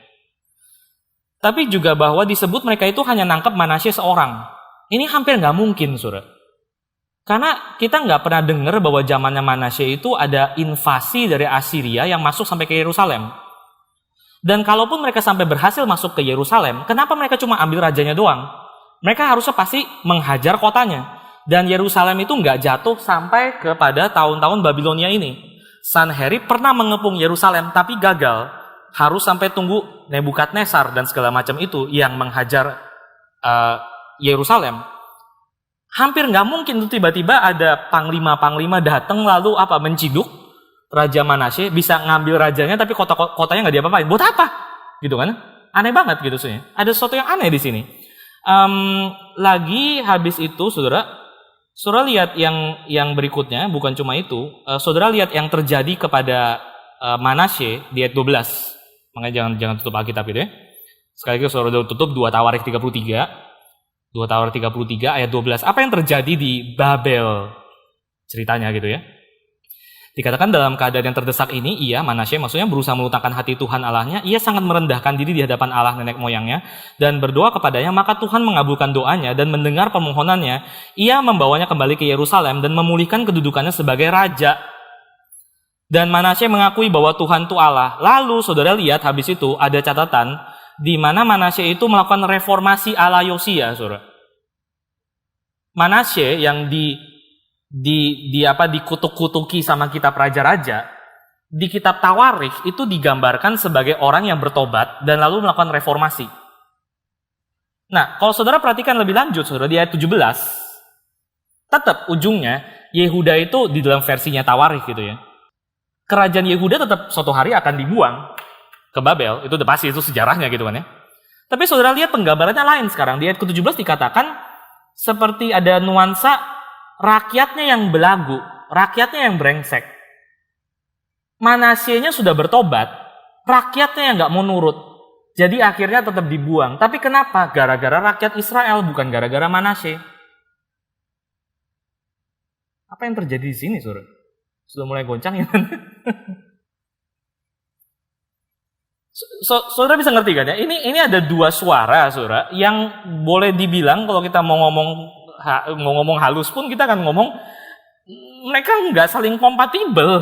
Tapi juga bahwa disebut mereka itu hanya nangkep Manasye seorang. Ini hampir nggak mungkin, saudara. Karena kita nggak pernah dengar bahwa zamannya Manasye itu ada invasi dari Assyria yang masuk sampai ke Yerusalem. Dan kalaupun mereka sampai berhasil masuk ke Yerusalem, kenapa mereka cuma ambil rajanya doang? Mereka harusnya pasti menghajar kotanya. Dan Yerusalem itu nggak jatuh sampai kepada tahun-tahun Babilonia ini. Sanherib pernah mengepung Yerusalem, tapi gagal. Harus sampai tunggu Nebukadnezar dan segala macam itu yang menghajar Yerusalem. Hampir nggak mungkin tuh tiba-tiba ada panglima-panglima datang lalu menciduk Raja Manasye, bisa ngambil rajanya tapi kotanya nggak diapa-apain. Buat apa? Gitu kan? Aneh banget gitu sih. Ada sesuatu yang aneh di sini. Lagi habis itu, saudara lihat yang berikutnya, bukan cuma itu. Saudara lihat yang terjadi kepada Manasye di ayat 12. Makanya jangan tutup Alkitab itu ya. Sekali lagi saudara tutup 2 Tawarik 33. 2 Tawarik 33 ayat 12. Apa yang terjadi di Babel? Ceritanya gitu ya. Dikatakan dalam keadaan yang terdesak ini, Manasye maksudnya berusaha melutangkan hati Tuhan Allahnya, ia sangat merendahkan diri di hadapan Allah nenek moyangnya dan berdoa kepadanya, maka Tuhan mengabulkan doanya dan mendengar permohonannya. Ia membawanya kembali ke Yerusalem dan memulihkan kedudukannya sebagai raja. Dan Manasye mengakui bahwa Tuhan itu Allah. Lalu saudara lihat habis itu ada catatan di mana Manasye itu melakukan reformasi ala Yosia, saudara. Manasye yang dikutuk-kutuki sama kitab raja-raja, di kitab Tawarik itu digambarkan sebagai orang yang bertobat dan lalu melakukan reformasi. Nah, kalau saudara perhatikan lebih lanjut, saudara, di ayat 17, tetap ujungnya Yehuda itu di dalam versinya Tawarik gitu ya. Kerajaan Yehuda tetap suatu hari akan dibuang ke Babel, itu udah pasti, itu sejarahnya gitu kan ya. Tapi saudara lihat penggambarannya lain sekarang. Di ayat ke-17 dikatakan seperti ada nuansa rakyatnya yang belagu, rakyatnya yang brengsek. Manasyenya sudah bertobat, rakyatnya yang nggak mau nurut. Jadi akhirnya tetap dibuang. Tapi kenapa? Gara-gara rakyat Israel, bukan gara-gara Manasye. Apa yang terjadi di sini, saudara? Sudah mulai goncang ya? Saudara bisa ngerti kan ya? Ini ada dua suara, saudara, yang boleh dibilang kalau kita mau ngomong halus pun kita akan ngomong mereka nggak saling kompatibel.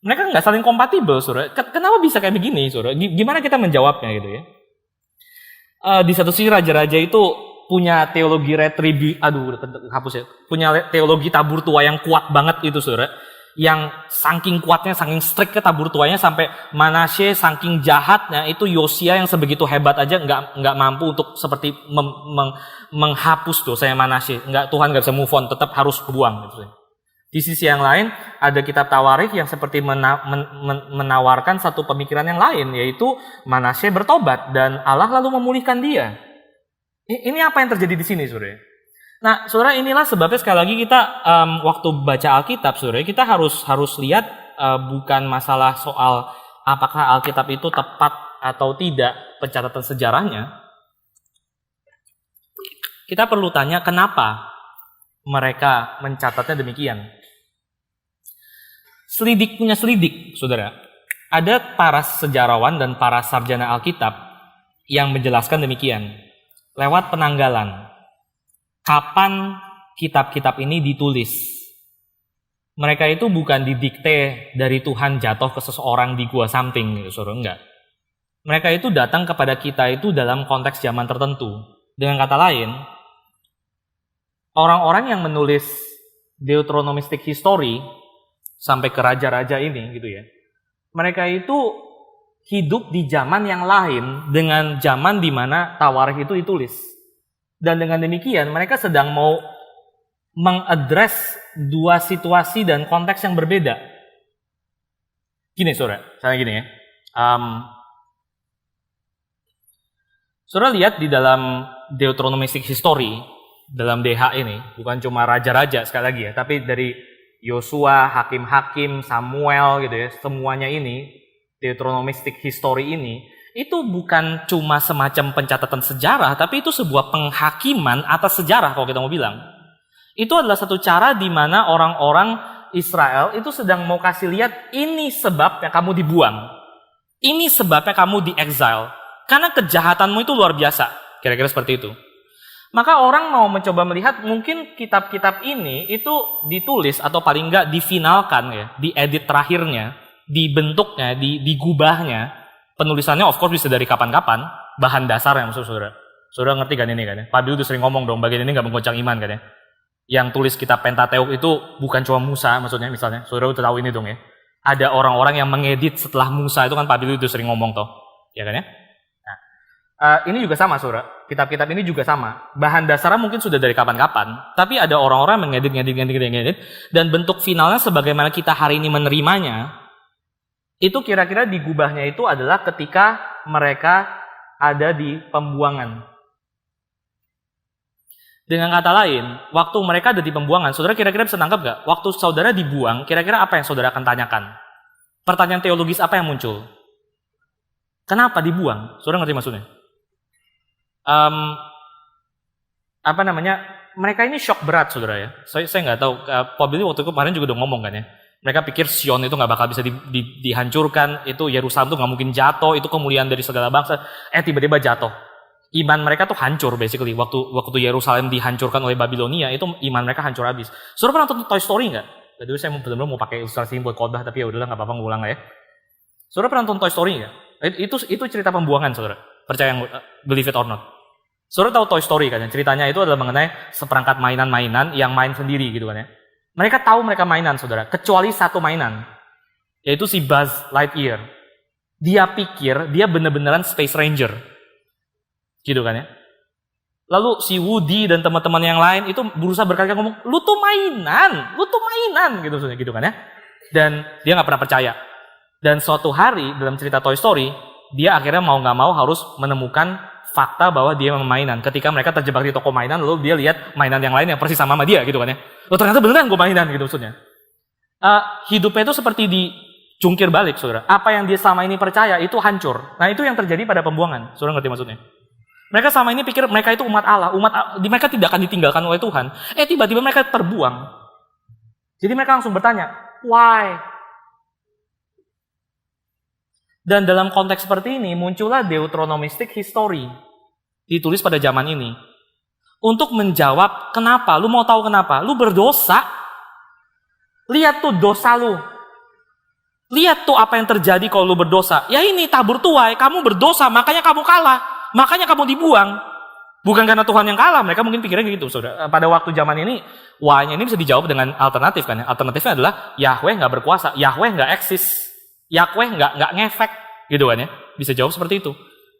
Mereka nggak saling kompatibel, saudara. Kenapa bisa kayak begini, saudara? Gimana kita menjawabnya gitu ya? Di satu sisi raja-raja itu punya teologi punya teologi tabur tua yang kuat banget itu, saudara. yang saking kuatnya, saking striknya tabur tuanya sampai Manasye saking jahatnya itu Yosia yang sebegitu hebat aja nggak mampu untuk seperti menghapus dosanya Manasye. Tuhan nggak bisa move on, tetap harus buang gitu. Di sisi yang lain ada kitab Tawarikh yang seperti menawarkan satu pemikiran yang lain, yaitu Manasye bertobat dan Allah lalu memulihkan dia. Ini apa yang terjadi di sini, Saudara? Nah, Saudara, inilah sebabnya sekali lagi kita waktu baca Alkitab, Saudara, kita harus lihat bukan masalah soal apakah Alkitab itu tepat atau tidak pencatatan sejarahnya. Kita perlu tanya kenapa mereka mencatatnya demikian. Selidik punya selidik, Saudara. Ada para sejarawan dan para sarjana Alkitab yang menjelaskan demikian lewat penanggalan. Kapan kitab-kitab ini ditulis? Mereka itu bukan didikte dari Tuhan jatuh ke seseorang di gua samping, gitu, Saudara, enggak. Mereka itu datang kepada kita itu dalam konteks zaman tertentu. Dengan kata lain, orang-orang yang menulis Deuteronomistic History sampai ke raja-raja ini, gitu ya. Mereka itu hidup di zaman yang lain dengan zaman di mana Tawarikh itu ditulis. Dan dengan demikian mereka sedang mau mengadres dua situasi dan konteks yang berbeda. Gini, Saudara, misalnya gini ya. Saudara lihat di dalam Deuteronomistic History, dalam DH ini, bukan cuma raja-raja sekali lagi ya, tapi dari Yosua, Hakim-Hakim, Samuel gitu ya, semuanya ini, Deuteronomistic History ini, itu bukan cuma semacam pencatatan sejarah, tapi itu sebuah penghakiman atas sejarah kalau kita mau bilang. Itu adalah satu cara di mana orang-orang Israel itu sedang mau kasih lihat, ini sebabnya kamu dibuang. Ini sebabnya kamu di-exile. Karena kejahatanmu itu luar biasa. Kira-kira seperti itu. Maka orang mau mencoba melihat mungkin kitab-kitab ini itu ditulis atau paling enggak difinalkan ya, diedit terakhirnya, dibentuknya, digubahnya. Penulisannya of course bisa dari kapan-kapan, bahan dasarnya maksud Saudara. Saudara ngerti kan ini kan ya? Pak Bill udah sering ngomong dong, bagian ini nggak menggoncang iman kan ya? Yang tulis kitab Pentateuk itu bukan cuma Musa maksudnya misalnya. Saudara udah tahu ini dong ya? Ada orang-orang yang mengedit setelah Musa itu kan Pak Bill udah sering ngomong toh. Ya kan ya? Nah, ini juga sama Saudara. Kitab-kitab ini juga sama. Bahan dasarnya mungkin sudah dari kapan-kapan, tapi ada orang-orang mengedit, dan bentuk finalnya sebagaimana kita hari ini menerimanya, itu kira-kira digubahnya itu adalah ketika mereka ada di pembuangan. Dengan kata lain, waktu mereka ada di pembuangan, Saudara kira-kira bisa nangkep gak? Waktu Saudara dibuang, kira-kira apa yang Saudara akan tanyakan? Pertanyaan teologis apa yang muncul? Kenapa dibuang? Saudara ngerti maksudnya? Mereka ini shock berat, Saudara ya. Saya nggak tahu. Pak Billy waktu itu kemarin juga udah ngomong kan ya. Mereka pikir Sion itu nggak bakal bisa dihancurkan, itu Yerusalem tuh nggak mungkin jatuh, itu kemuliaan dari segala bangsa. Tiba-tiba jatuh. Iman mereka tuh hancur basically. Waktu Yerusalem dihancurkan oleh Babilonia, itu iman mereka hancur habis. Saudara pernah nonton Toy Story nggak? Tadi saya benar-benar mau pakai ilustrasi buat khotbah, tapi ya udahlah nggak apa-apa ngulang ya. Saudara pernah nonton Toy Story nggak? Itu cerita pembuangan, Saudara. Percaya yang believe it or not. Saudara tahu Toy Story kan? Ceritanya itu adalah mengenai seperangkat mainan-mainan yang main sendiri gitu kan ya. Mereka tahu mereka mainan, Saudara, kecuali satu mainan, yaitu si Buzz Lightyear. Dia pikir dia bener-beneran Space Ranger, gitu kan ya. Lalu si Woody dan teman-teman yang lain itu berusaha berkali-kali ngomong, lu tuh mainan, gitu kan ya. Dan dia nggak pernah percaya. Dan suatu hari dalam cerita Toy Story, dia akhirnya mau nggak mau harus menemukan fakta bahwa dia memang mainan. Ketika mereka terjebak di toko mainan, lalu dia lihat mainan yang lain yang persis sama dia, gitu kan ya. Ternyata beneran gue mainan, gitu maksudnya. Hidupnya itu seperti dicungkir balik, Saudara. Apa yang dia selama ini percaya itu hancur. Nah, itu yang terjadi pada pembuangan. Saudara ngerti maksudnya? Mereka selama ini pikir mereka itu umat Allah. Mereka tidak akan ditinggalkan oleh Tuhan. Tiba-tiba mereka terbuang. Jadi mereka langsung bertanya, why? Dan dalam konteks seperti ini, muncullah Deuteronomistic History. Ditulis pada zaman ini. Untuk menjawab kenapa. Lu mau tahu kenapa? Lu berdosa. Lihat tuh dosa lu. Lihat tuh apa yang terjadi kalau lu berdosa. Ya ini tabur tuai, kamu berdosa, makanya kamu kalah. Makanya kamu dibuang. Bukan karena Tuhan yang kalah, mereka mungkin pikirnya gitu, saudara. Pada waktu zaman ini, why-nya ini bisa dijawab dengan alternatif kan ya. Alternatifnya adalah Yahweh nggak berkuasa, Yahweh nggak eksis, Yahweh nggak ngefek, gitu kan ya. Bisa jawab seperti itu.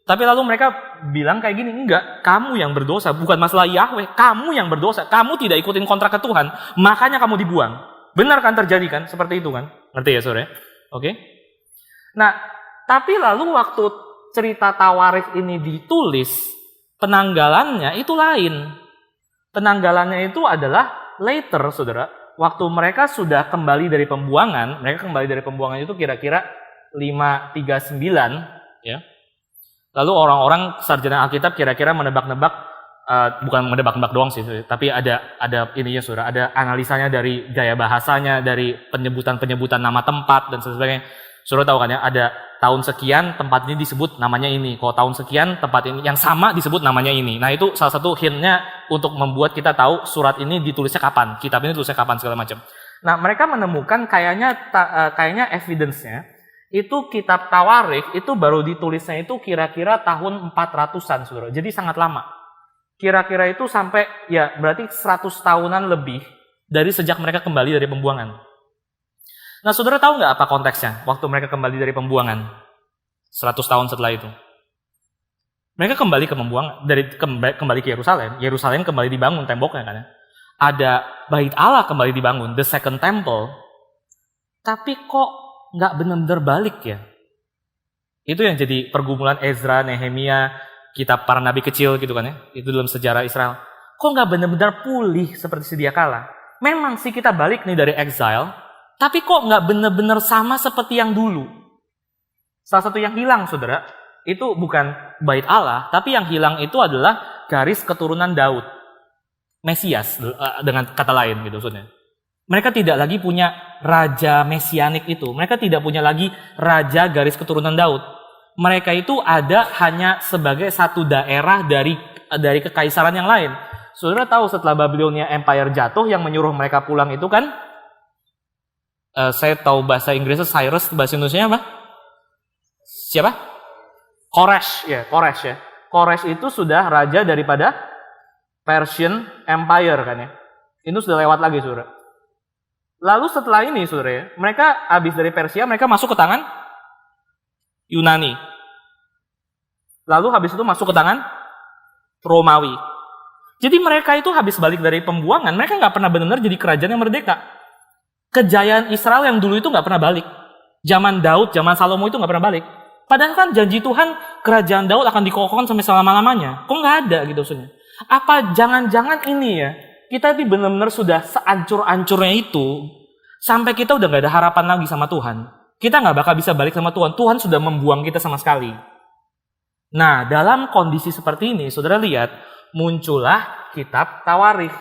Tapi lalu mereka bilang kayak gini, enggak, kamu yang berdosa, bukan masalah Yahweh, kamu yang berdosa, kamu tidak ikutin kontrak ke Tuhan, makanya kamu dibuang. Benar kan terjadi kan, seperti itu kan. Ngerti ya saudara? Oke. Nah, tapi lalu waktu cerita Tawarikh ini ditulis, penanggalannya itu lain. Penanggalannya itu adalah later, saudara. Waktu mereka sudah kembali dari pembuangan, itu kira-kira 539, ya. Lalu orang-orang sarjana Alkitab kira-kira menebak-nebak, bukan menebak-nebak doang sih, tapi ada ininya, saudara. Ada analisanya dari gaya bahasanya, dari penyebutan nama tempat dan sebagainya. Saudara tahu kan ya, ada tahun sekian tempat ini disebut namanya ini. Kalau tahun sekian tempat ini yang sama disebut namanya ini. Nah itu salah satu hint-nya untuk membuat kita tahu surat ini ditulisnya kapan, kitab ini ditulisnya kapan segala macam. Nah mereka menemukan kayaknya evidence-nya itu kitab Tawarikh itu baru ditulisnya itu kira-kira tahun 400-an, saudara. Jadi sangat lama. Kira-kira itu sampai ya berarti 100 tahunan lebih dari sejak mereka kembali dari pembuangan. Nah, saudara tahu nggak apa konteksnya waktu mereka kembali dari pembuangan 100 tahun setelah itu? Mereka kembali ke pembuangan, kembali ke Yerusalem. Yerusalem kembali dibangun temboknya kan ya. Ada bait Allah kembali dibangun, the second temple. Tapi kok nggak benar-benar balik ya? Itu yang jadi pergumulan Ezra, Nehemia, kitab para nabi kecil gitu kan ya. Itu dalam sejarah Israel. Kok nggak benar-benar pulih seperti sedia kala? Memang sih kita balik nih dari exile, tapi kok nggak benar-benar sama seperti yang dulu. Salah satu yang hilang, saudara, itu bukan bait Allah, tapi yang hilang itu adalah garis keturunan Daud. Mesias, dengan kata lain gitu maksudnya. Mereka tidak lagi punya raja mesianik itu. Mereka tidak punya lagi raja garis keturunan Daud. Mereka itu ada hanya sebagai satu daerah dari kekaisaran yang lain. Saudara tahu setelah Babilonia Empire jatuh, yang menyuruh mereka pulang itu kan, saya tahu bahasa Inggrisnya Cyrus, bahasa Indonesia apa? Siapa? Koresh ya. Koresh itu sudah raja daripada Persian Empire kan ya. Itu sudah lewat lagi, saudara. Lalu setelah ini, saudara ya, mereka habis dari Persia, mereka masuk ke tangan Yunani. Lalu habis itu masuk ke tangan Romawi. Jadi mereka itu habis balik dari pembuangan, mereka nggak pernah benar-benar jadi kerajaan yang merdeka. Kejayaan Israel yang dulu itu nggak pernah balik. Zaman Daud, zaman Salomo itu nggak pernah balik. Padahal kan janji Tuhan kerajaan Daud akan dikokohkan sampai selama-lamanya. Kok nggak ada gitu maksudnya? Apa jangan-jangan ini ya, kita ini benar-benar sudah seancur-ancurnya itu, sampai kita udah nggak ada harapan lagi sama Tuhan. Kita nggak bakal bisa balik sama Tuhan. Tuhan sudah membuang kita sama sekali. Nah, dalam kondisi seperti ini, saudara lihat, muncullah kitab Tawarikh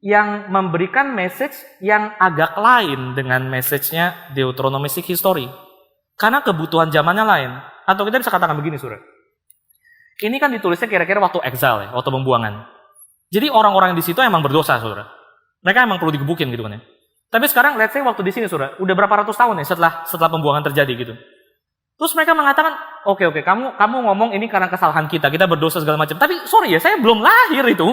yang memberikan message yang agak lain dengan message-nya Deuteronomistic History. Karena kebutuhan zamannya lain. Atau kita bisa katakan begini, saudara. Ini kan ditulisnya kira-kira waktu exile ya, waktu pembuangan. Jadi orang-orang di situ emang berdosa, saudara. Mereka emang perlu digebukin gitu kan ya. Tapi sekarang let's say waktu di sini, saudara, udah berapa ratus tahun ya setelah pembuangan terjadi gitu. Terus mereka mengatakan, oke, kamu ngomong ini karena kesalahan kita berdosa segala macam. Tapi sorry ya, saya belum lahir itu.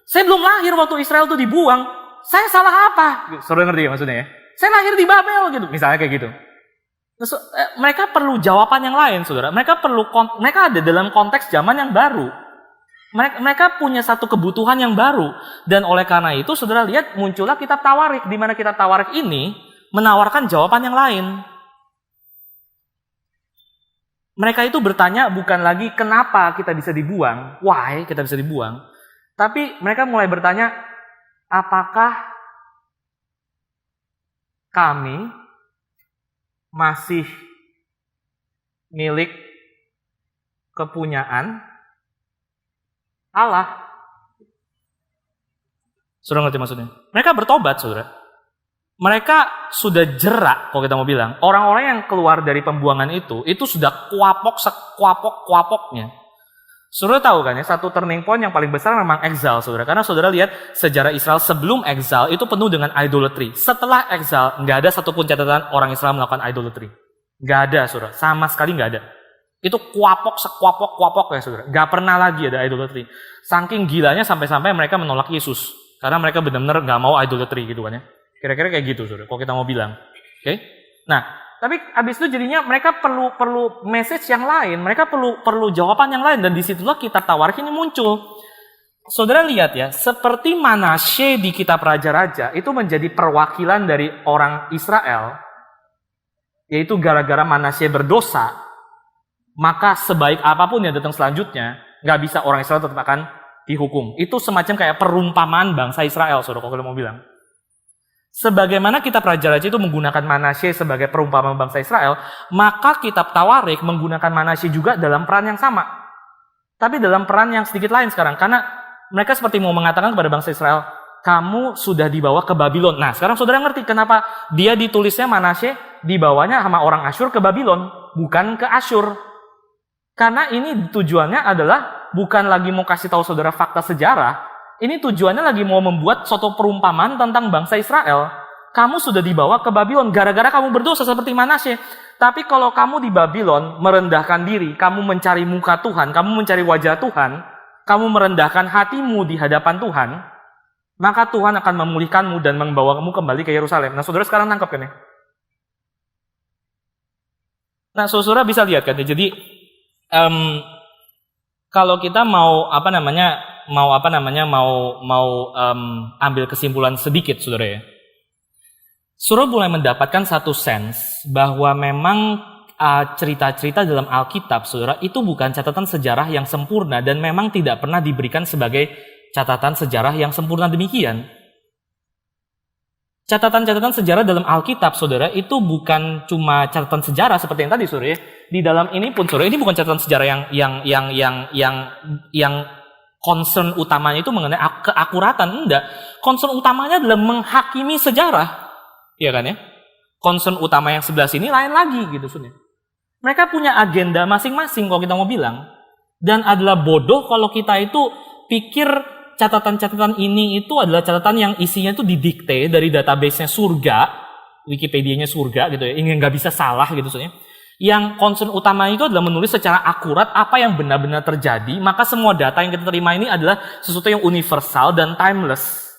Saya belum lahir waktu Israel itu dibuang. Saya salah apa? Saudara ngerti ya maksudnya ya? Saya lahir di Babel gitu, misalnya kayak gitu. Terus, mereka perlu jawaban yang lain, saudara. Mereka ada dalam konteks zaman yang baru. Mereka punya satu kebutuhan yang baru. Dan oleh karena itu, saudara lihat muncullah kitab Tawarikh, di mana kitab Tawarikh ini menawarkan jawaban yang lain. Mereka itu bertanya bukan lagi kenapa kita bisa dibuang, why kita bisa dibuang. Tapi mereka mulai bertanya, apakah kami masih milik kepunyaan Allah? Saudara ngerti maksudnya? Mereka bertobat, saudara. Mereka sudah jerak, kalau kita mau bilang. Orang-orang yang keluar dari pembuangan itu sudah sekuapok-kuapoknya. Saudara tahu kan ya, satu turning point yang paling besar memang exile, saudara. Karena saudara lihat sejarah Israel sebelum exile itu penuh dengan idolatry. Setelah exile, nggak ada satupun catatan orang Israel melakukan idolatry. Nggak ada, saudara. Sama sekali nggak ada. Itu sekuapok ya saudara. Gak pernah lagi ada idolatry. Saking gilanya sampai-sampai mereka menolak Yesus. Karena mereka benar-benar gak mau idolatry gitu kan ya. Kira-kira kayak gitu saudara, kalau kita mau bilang. Oke? Nah, tapi abis itu jadinya mereka perlu message yang lain. Mereka perlu jawaban yang lain. Dan disitulah kitab Tawarikh ini muncul. Saudara lihat ya, seperti Manasye di kitab Raja-Raja itu menjadi perwakilan dari orang Israel, yaitu gara-gara Manasye berdosa, maka sebaik apapun yang datang selanjutnya, nggak bisa orang Israel tetap akan dihukum. Itu semacam kayak perumpamaan bangsa Israel, saudara, kalau kita mau bilang. Sebagaimana kitab Raja-Raja itu menggunakan Manasye sebagai perumpamaan bangsa Israel, maka kitab Tawarikh menggunakan Manasye juga dalam peran yang sama. Tapi dalam peran yang sedikit lain sekarang, karena mereka seperti mau mengatakan kepada bangsa Israel, kamu sudah dibawa ke Babylon. Nah, sekarang saudara ngerti kenapa dia ditulisnya Manasye dibawanya sama orang Asyur ke Babylon, bukan ke Asyur. Karena ini tujuannya adalah bukan lagi mau kasih tahu saudara fakta sejarah, ini tujuannya lagi mau membuat suatu perumpamaan tentang bangsa Israel. Kamu sudah dibawa ke Babylon gara-gara kamu berdosa seperti Manasye. Tapi kalau kamu di Babylon merendahkan diri, kamu mencari muka Tuhan, kamu mencari wajah Tuhan, kamu merendahkan hatimu di hadapan Tuhan, maka Tuhan akan memulihkanmu dan membawa kamu kembali ke Yerusalem. Nah, saudara sekarang nangkep kan ya? Nah, saudara bisa lihat kan ya. Jadi, kalau kita mau ambil kesimpulan sedikit, saudara ya. Saudara mulai mendapatkan satu sense bahwa memang cerita-cerita dalam Alkitab, saudara, itu bukan catatan sejarah yang sempurna dan memang tidak pernah diberikan sebagai catatan sejarah yang sempurna demikian. Catatan-catatan sejarah dalam Alkitab, saudara, itu bukan cuma catatan sejarah seperti yang tadi, saudara. Di dalam ini pun, saudara, ini bukan catatan sejarah yang concern utamanya itu mengenai keakuratan, enggak. Concern utamanya adalah menghakimi sejarah, iya kan ya? Concern utama yang sebelah sini lain lagi, gitu, saudara. Mereka punya agenda masing-masing kalau kita mau bilang. Dan adalah bodoh kalau kita itu pikir catatan-catatan ini itu adalah catatan yang isinya itu didikte dari database-nya surga, Wikipedia-nya surga gitu ya, ini nggak bisa salah gitu soalnya. Yang concern utama itu adalah menulis secara akurat apa yang benar-benar terjadi, maka semua data yang kita terima ini adalah sesuatu yang universal dan timeless.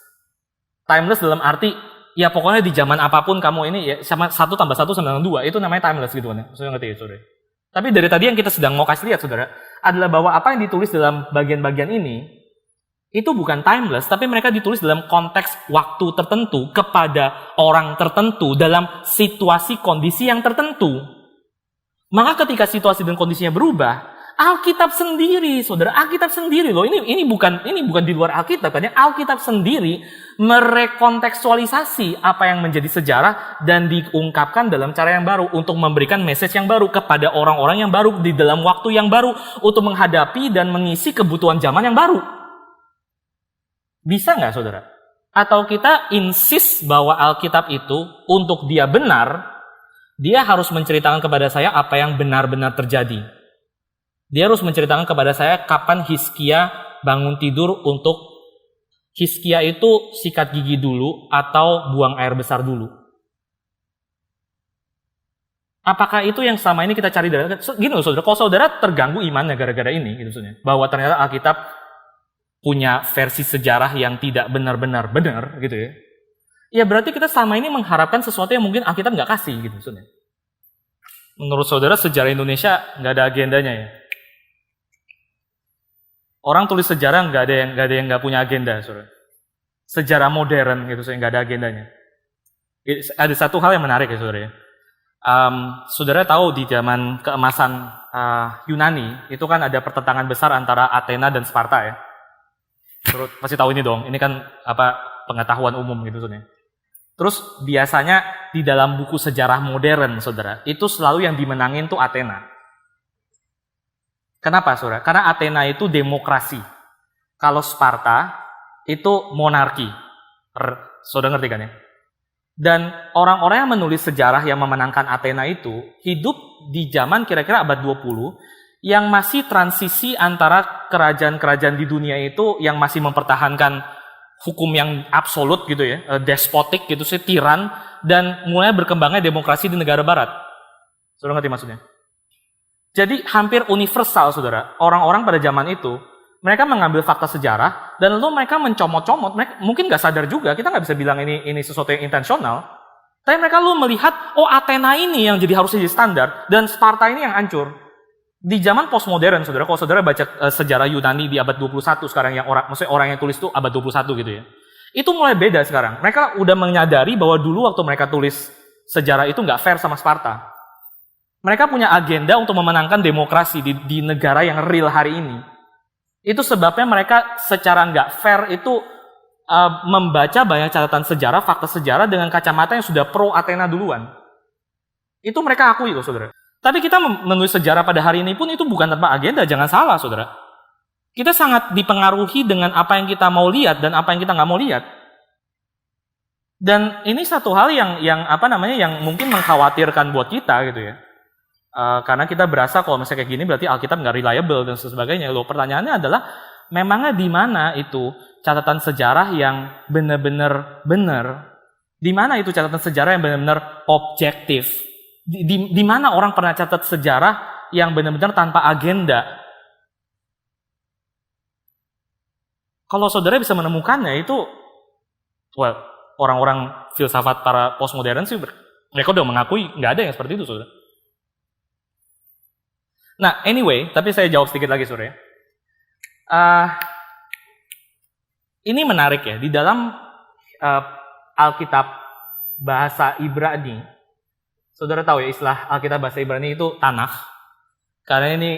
Timeless dalam arti ya pokoknya di zaman apapun kamu ini ya sama 1 + 1 sama 2 itu namanya timeless gitu kan ya. Saya ngerti ya, saudara. Tapi dari tadi yang kita sedang mau kasih lihat, saudara, adalah bahwa apa yang ditulis dalam bagian-bagian ini itu bukan timeless, tapi mereka ditulis dalam konteks waktu tertentu kepada orang tertentu dalam situasi kondisi yang tertentu. Maka ketika situasi dan kondisinya berubah, Alkitab sendiri, saudara, Alkitab sendiri loh. Ini bukan di luar Alkitab kan ya. Alkitab sendiri merekontekstualisasi apa yang menjadi sejarah dan diungkapkan dalam cara yang baru untuk memberikan message yang baru kepada orang-orang yang baru di dalam waktu yang baru untuk menghadapi dan mengisi kebutuhan zaman yang baru. Bisa nggak, saudara? Atau kita insist bahwa Alkitab itu untuk dia benar, dia harus menceritakan kepada saya apa yang benar-benar terjadi. Dia harus menceritakan kepada saya kapan Hizkia bangun tidur untuk Hizkia itu sikat gigi dulu atau buang air besar dulu. Apakah itu yang selama ini kita cari dari gini loh, saudara, kalau saudara terganggu imannya gara-gara ini gitu saudara, bahwa ternyata Alkitab punya versi sejarah yang tidak benar-benar benar gitu ya. Ya berarti kita selama ini mengharapkan sesuatu yang mungkin Alkitab nggak kasih gitu saudara. Menurut saudara sejarah Indonesia nggak ada agendanya ya? Orang tulis sejarah nggak ada yang nggak punya agenda, saudara. Sejarah modern gitu, saya nggak ada agendanya. Ada satu hal yang menarik ya, saudara. Saudara tahu di zaman keemasan Yunani itu kan ada pertentangan besar antara Athena dan Sparta ya. Terus pasti tahu ini dong. Ini kan pengetahuan umum gitu, saudara. Terus biasanya di dalam buku sejarah modern, saudara, itu selalu yang dimenangin tuh Athena. Kenapa, saudara? Karena Athena itu demokrasi. Kalau Sparta itu monarki. Saudara ngerti kan ya? Dan orang-orang yang menulis sejarah yang memenangkan Athena itu hidup di zaman kira-kira abad 20 yang masih transisi antara kerajaan-kerajaan di dunia itu yang masih mempertahankan hukum yang absolut gitu ya, despotik gitu sih, tiran, dan mulai berkembangnya demokrasi di negara barat. Saudara ngerti maksudnya? Jadi hampir universal, saudara. Orang-orang pada zaman itu, mereka mengambil fakta sejarah, dan lalu mereka mencomot-comot. Mereka mungkin nggak sadar juga, kita nggak bisa bilang ini sesuatu yang intensional. Tapi mereka lalu melihat, oh Athena ini yang harusnya jadi standar, dan Sparta ini yang hancur. Di zaman postmodern, saudara, kalau saudara baca sejarah Yunani di abad 21 sekarang, maksudnya orang yang tulis itu abad 21 gitu ya. Itu mulai beda sekarang. Mereka udah menyadari bahwa dulu waktu mereka tulis sejarah itu nggak fair sama Sparta. Mereka punya agenda untuk memenangkan demokrasi di negara yang real hari ini. Itu sebabnya mereka secara nggak fair itu membaca banyak catatan sejarah, fakta sejarah dengan kacamata yang sudah pro Athena duluan. Itu mereka akui kok, saudara. Tapi kita menulis sejarah pada hari ini pun itu bukan tanpa agenda, jangan salah, saudara. Kita sangat dipengaruhi dengan apa yang kita mau lihat dan apa yang kita nggak mau lihat. Dan ini satu hal yang mungkin mengkhawatirkan buat kita gitu ya. Karena kita berasa kalau misalnya kayak gini berarti Alkitab nggak reliable dan sebagainya. Loh, pertanyaannya adalah memangnya di mana itu catatan sejarah yang benar-benar benar? Di mana itu catatan sejarah yang benar-benar objektif? Di mana orang pernah catat sejarah yang benar-benar tanpa agenda? Kalau saudara bisa menemukannya itu, orang-orang filsafat para postmodern sih mereka udah mengakui nggak ada yang seperti itu, saudara. Nah, anyway, tapi saya jawab sedikit lagi, saudara. Ini menarik ya, di dalam Alkitab bahasa Ibrani, saudara tahu ya istilah Alkitab bahasa Ibrani itu Tanakh, karena ini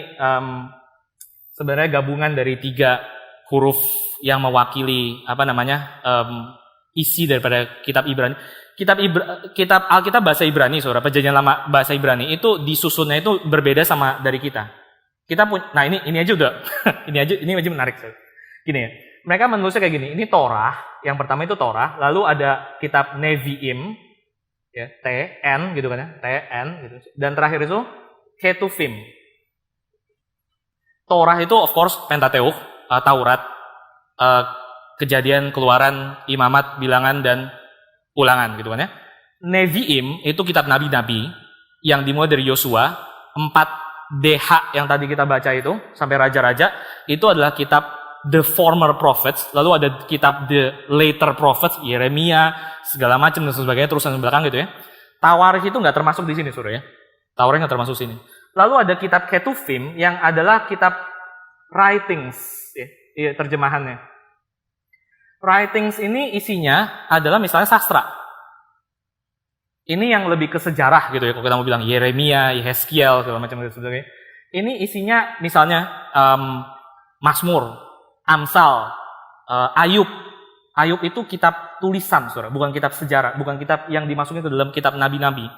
sebenarnya gabungan dari 3 huruf yang mewakili isi daripada kitab Ibrani. Kitab Alkitab bahasa Ibrani, saudara, perjanjian lama bahasa Ibrani itu disusunnya itu berbeda sama dari kita. Nah ini aja udah, ini aja menarik, saudara. Gini ya, mereka menulisnya kayak gini. Ini Torah, yang pertama itu Torah, lalu ada kitab Nevi'im, ya, TN gitu kan ya, TN gitu. Dan terakhir itu Ketuvim. Torah itu of course Pentateuch, Taurat, Kejadian, Keluaran, Imamat, Bilangan, dan Ulangan gitu kan ya. Nevi'im itu kitab nabi-nabi yang dimulai dari Yosua, 4 DH yang tadi kita baca itu sampai raja-raja, itu adalah kitab the former prophets, lalu ada kitab the later prophets, Yeremia, segala macam dan sebagainya terusan belakang gitu ya. Tawarikh itu nggak termasuk di sini, saudara ya. Tawarikh nggak termasuk sini. Lalu ada kitab Ketuvim yang adalah kitab writings, ya, terjemahannya. Writings ini isinya adalah misalnya sastra. Ini yang lebih ke sejarah gitu ya, kalau kita mau bilang Yeremia, Yehezkiel, segala macam gitu sebagainya. Ini isinya misalnya Mazmur, Amsal, Ayub. Ayub itu kitab tulisan, saudara, bukan kitab sejarah, bukan kitab yang dimasukin ke dalam kitab nabi-nabi.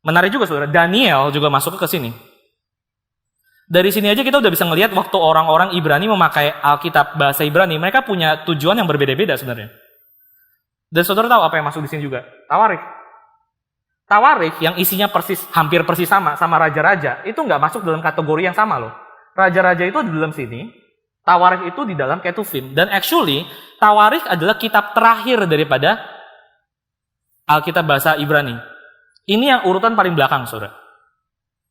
Menarik juga, saudara, Daniel juga masuk ke sini. Dari sini aja kita udah bisa ngelihat waktu orang-orang Ibrani memakai Alkitab bahasa Ibrani, mereka punya tujuan yang berbeda-beda sebenarnya. Dan saudara tahu apa yang masuk di sini juga? Tawarikh. Tawarikh yang isinya hampir persis sama raja-raja, itu nggak masuk dalam kategori yang sama loh. Raja-raja itu di dalam sini, Tawarikh itu di dalam Ketuvim. Dan actually, Tawarikh adalah kitab terakhir daripada Alkitab bahasa Ibrani. Ini yang urutan paling belakang, saudara.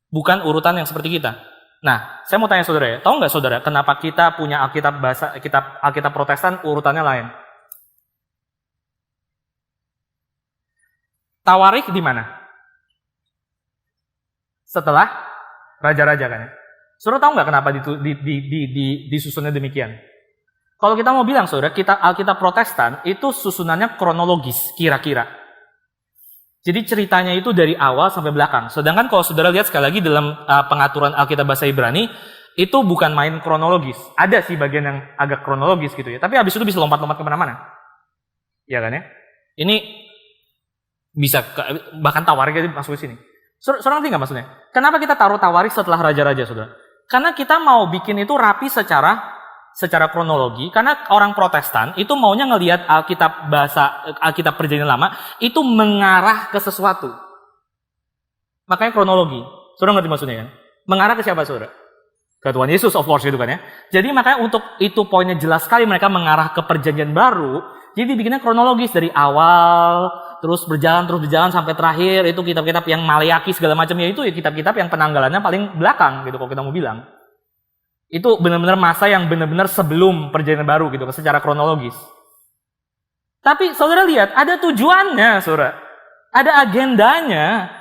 Bukan urutan yang seperti kita. Nah, saya mau tanya saudara ya, tahu nggak saudara kenapa kita punya Alkitab Protestan urutannya lain? Tawarikh di mana? Setelah raja-raja kan ya. Saudara tahu nggak kenapa disusunnya demikian? Kalau kita mau bilang saudara, Alkitab Protestan itu susunannya kronologis kira-kira. Jadi ceritanya itu dari awal sampai belakang. Sedangkan kalau saudara lihat sekali lagi dalam pengaturan Alkitab bahasa Ibrani, itu bukan main kronologis. Ada sih bagian yang agak kronologis gitu ya. Tapi habis itu bisa lompat-lompat kemana-mana. Ya kan ya? Ini bisa, bahkan Tawarikh jadi masuk ke sini. Saudara ngerti nggak maksudnya? Kenapa kita taruh Tawarikh setelah raja-raja, saudara? Karena kita mau bikin itu rapi secara kronologi, karena orang Protestan itu maunya ngelihat Alkitab Perjanjian Lama itu mengarah ke sesuatu. Makanya kronologi. Saudara ngerti maksudnya kan? Mengarah ke siapa, saudara? Ke Tuhan Yesus, of course gitu kan ya. Jadi makanya untuk itu poinnya jelas sekali, mereka mengarah ke Perjanjian Baru. Jadi bikinnya kronologis dari awal terus berjalan sampai terakhir itu kitab-kitab yang Maleaki segala macamnya itu ya kitab-kitab yang penanggalannya paling belakang gitu kalau kita mau bilang. Itu benar-benar masa yang benar-benar sebelum perjanjian baru gitu secara kronologis. Tapi saudara lihat ada tujuannya, saudara. Ada agendanya.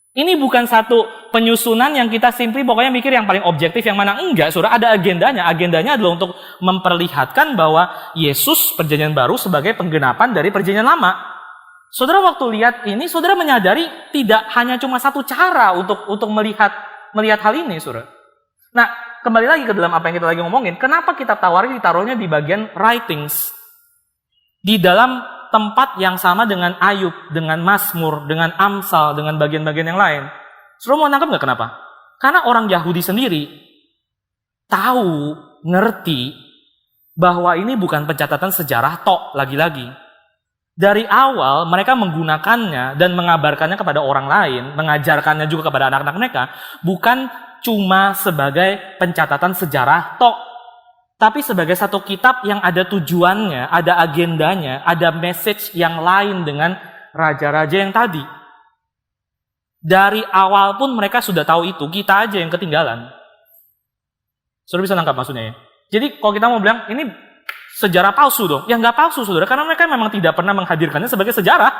Ini bukan satu penyusunan yang kita simply pokoknya mikir yang paling objektif yang mana. Enggak, saudara, ada agendanya. Agendanya adalah untuk memperlihatkan bahwa Yesus perjanjian baru sebagai penggenapan dari perjanjian lama. Saudara waktu lihat ini, saudara menyadari tidak hanya cuma satu cara untuk melihat hal ini, saudara. Nah, kembali lagi ke dalam apa yang kita lagi ngomongin. Kenapa kitab Tawarik ditaruhnya di bagian writings? Di dalam tempat yang sama dengan Ayub, dengan Mazmur, dengan Amsal, dengan bagian-bagian yang lain. Saudara mau nangkep nggak kenapa? Karena orang Yahudi sendiri tahu, ngerti bahwa ini bukan pencatatan sejarah tok lagi-lagi. Dari awal mereka menggunakannya dan mengabarkannya kepada orang lain, mengajarkannya juga kepada anak-anak mereka, bukan cuma sebagai pencatatan sejarah tok, tapi sebagai satu kitab yang ada tujuannya, ada agendanya, ada message yang lain dengan raja-raja yang tadi. Dari awal pun mereka sudah tahu itu, kita aja yang ketinggalan. Saudara bisa nangkap maksudnya ya? Jadi kalau kita mau bilang, ini sejarah palsu dong. Ya nggak palsu, saudara, karena mereka memang tidak pernah menghadirkannya sebagai sejarah.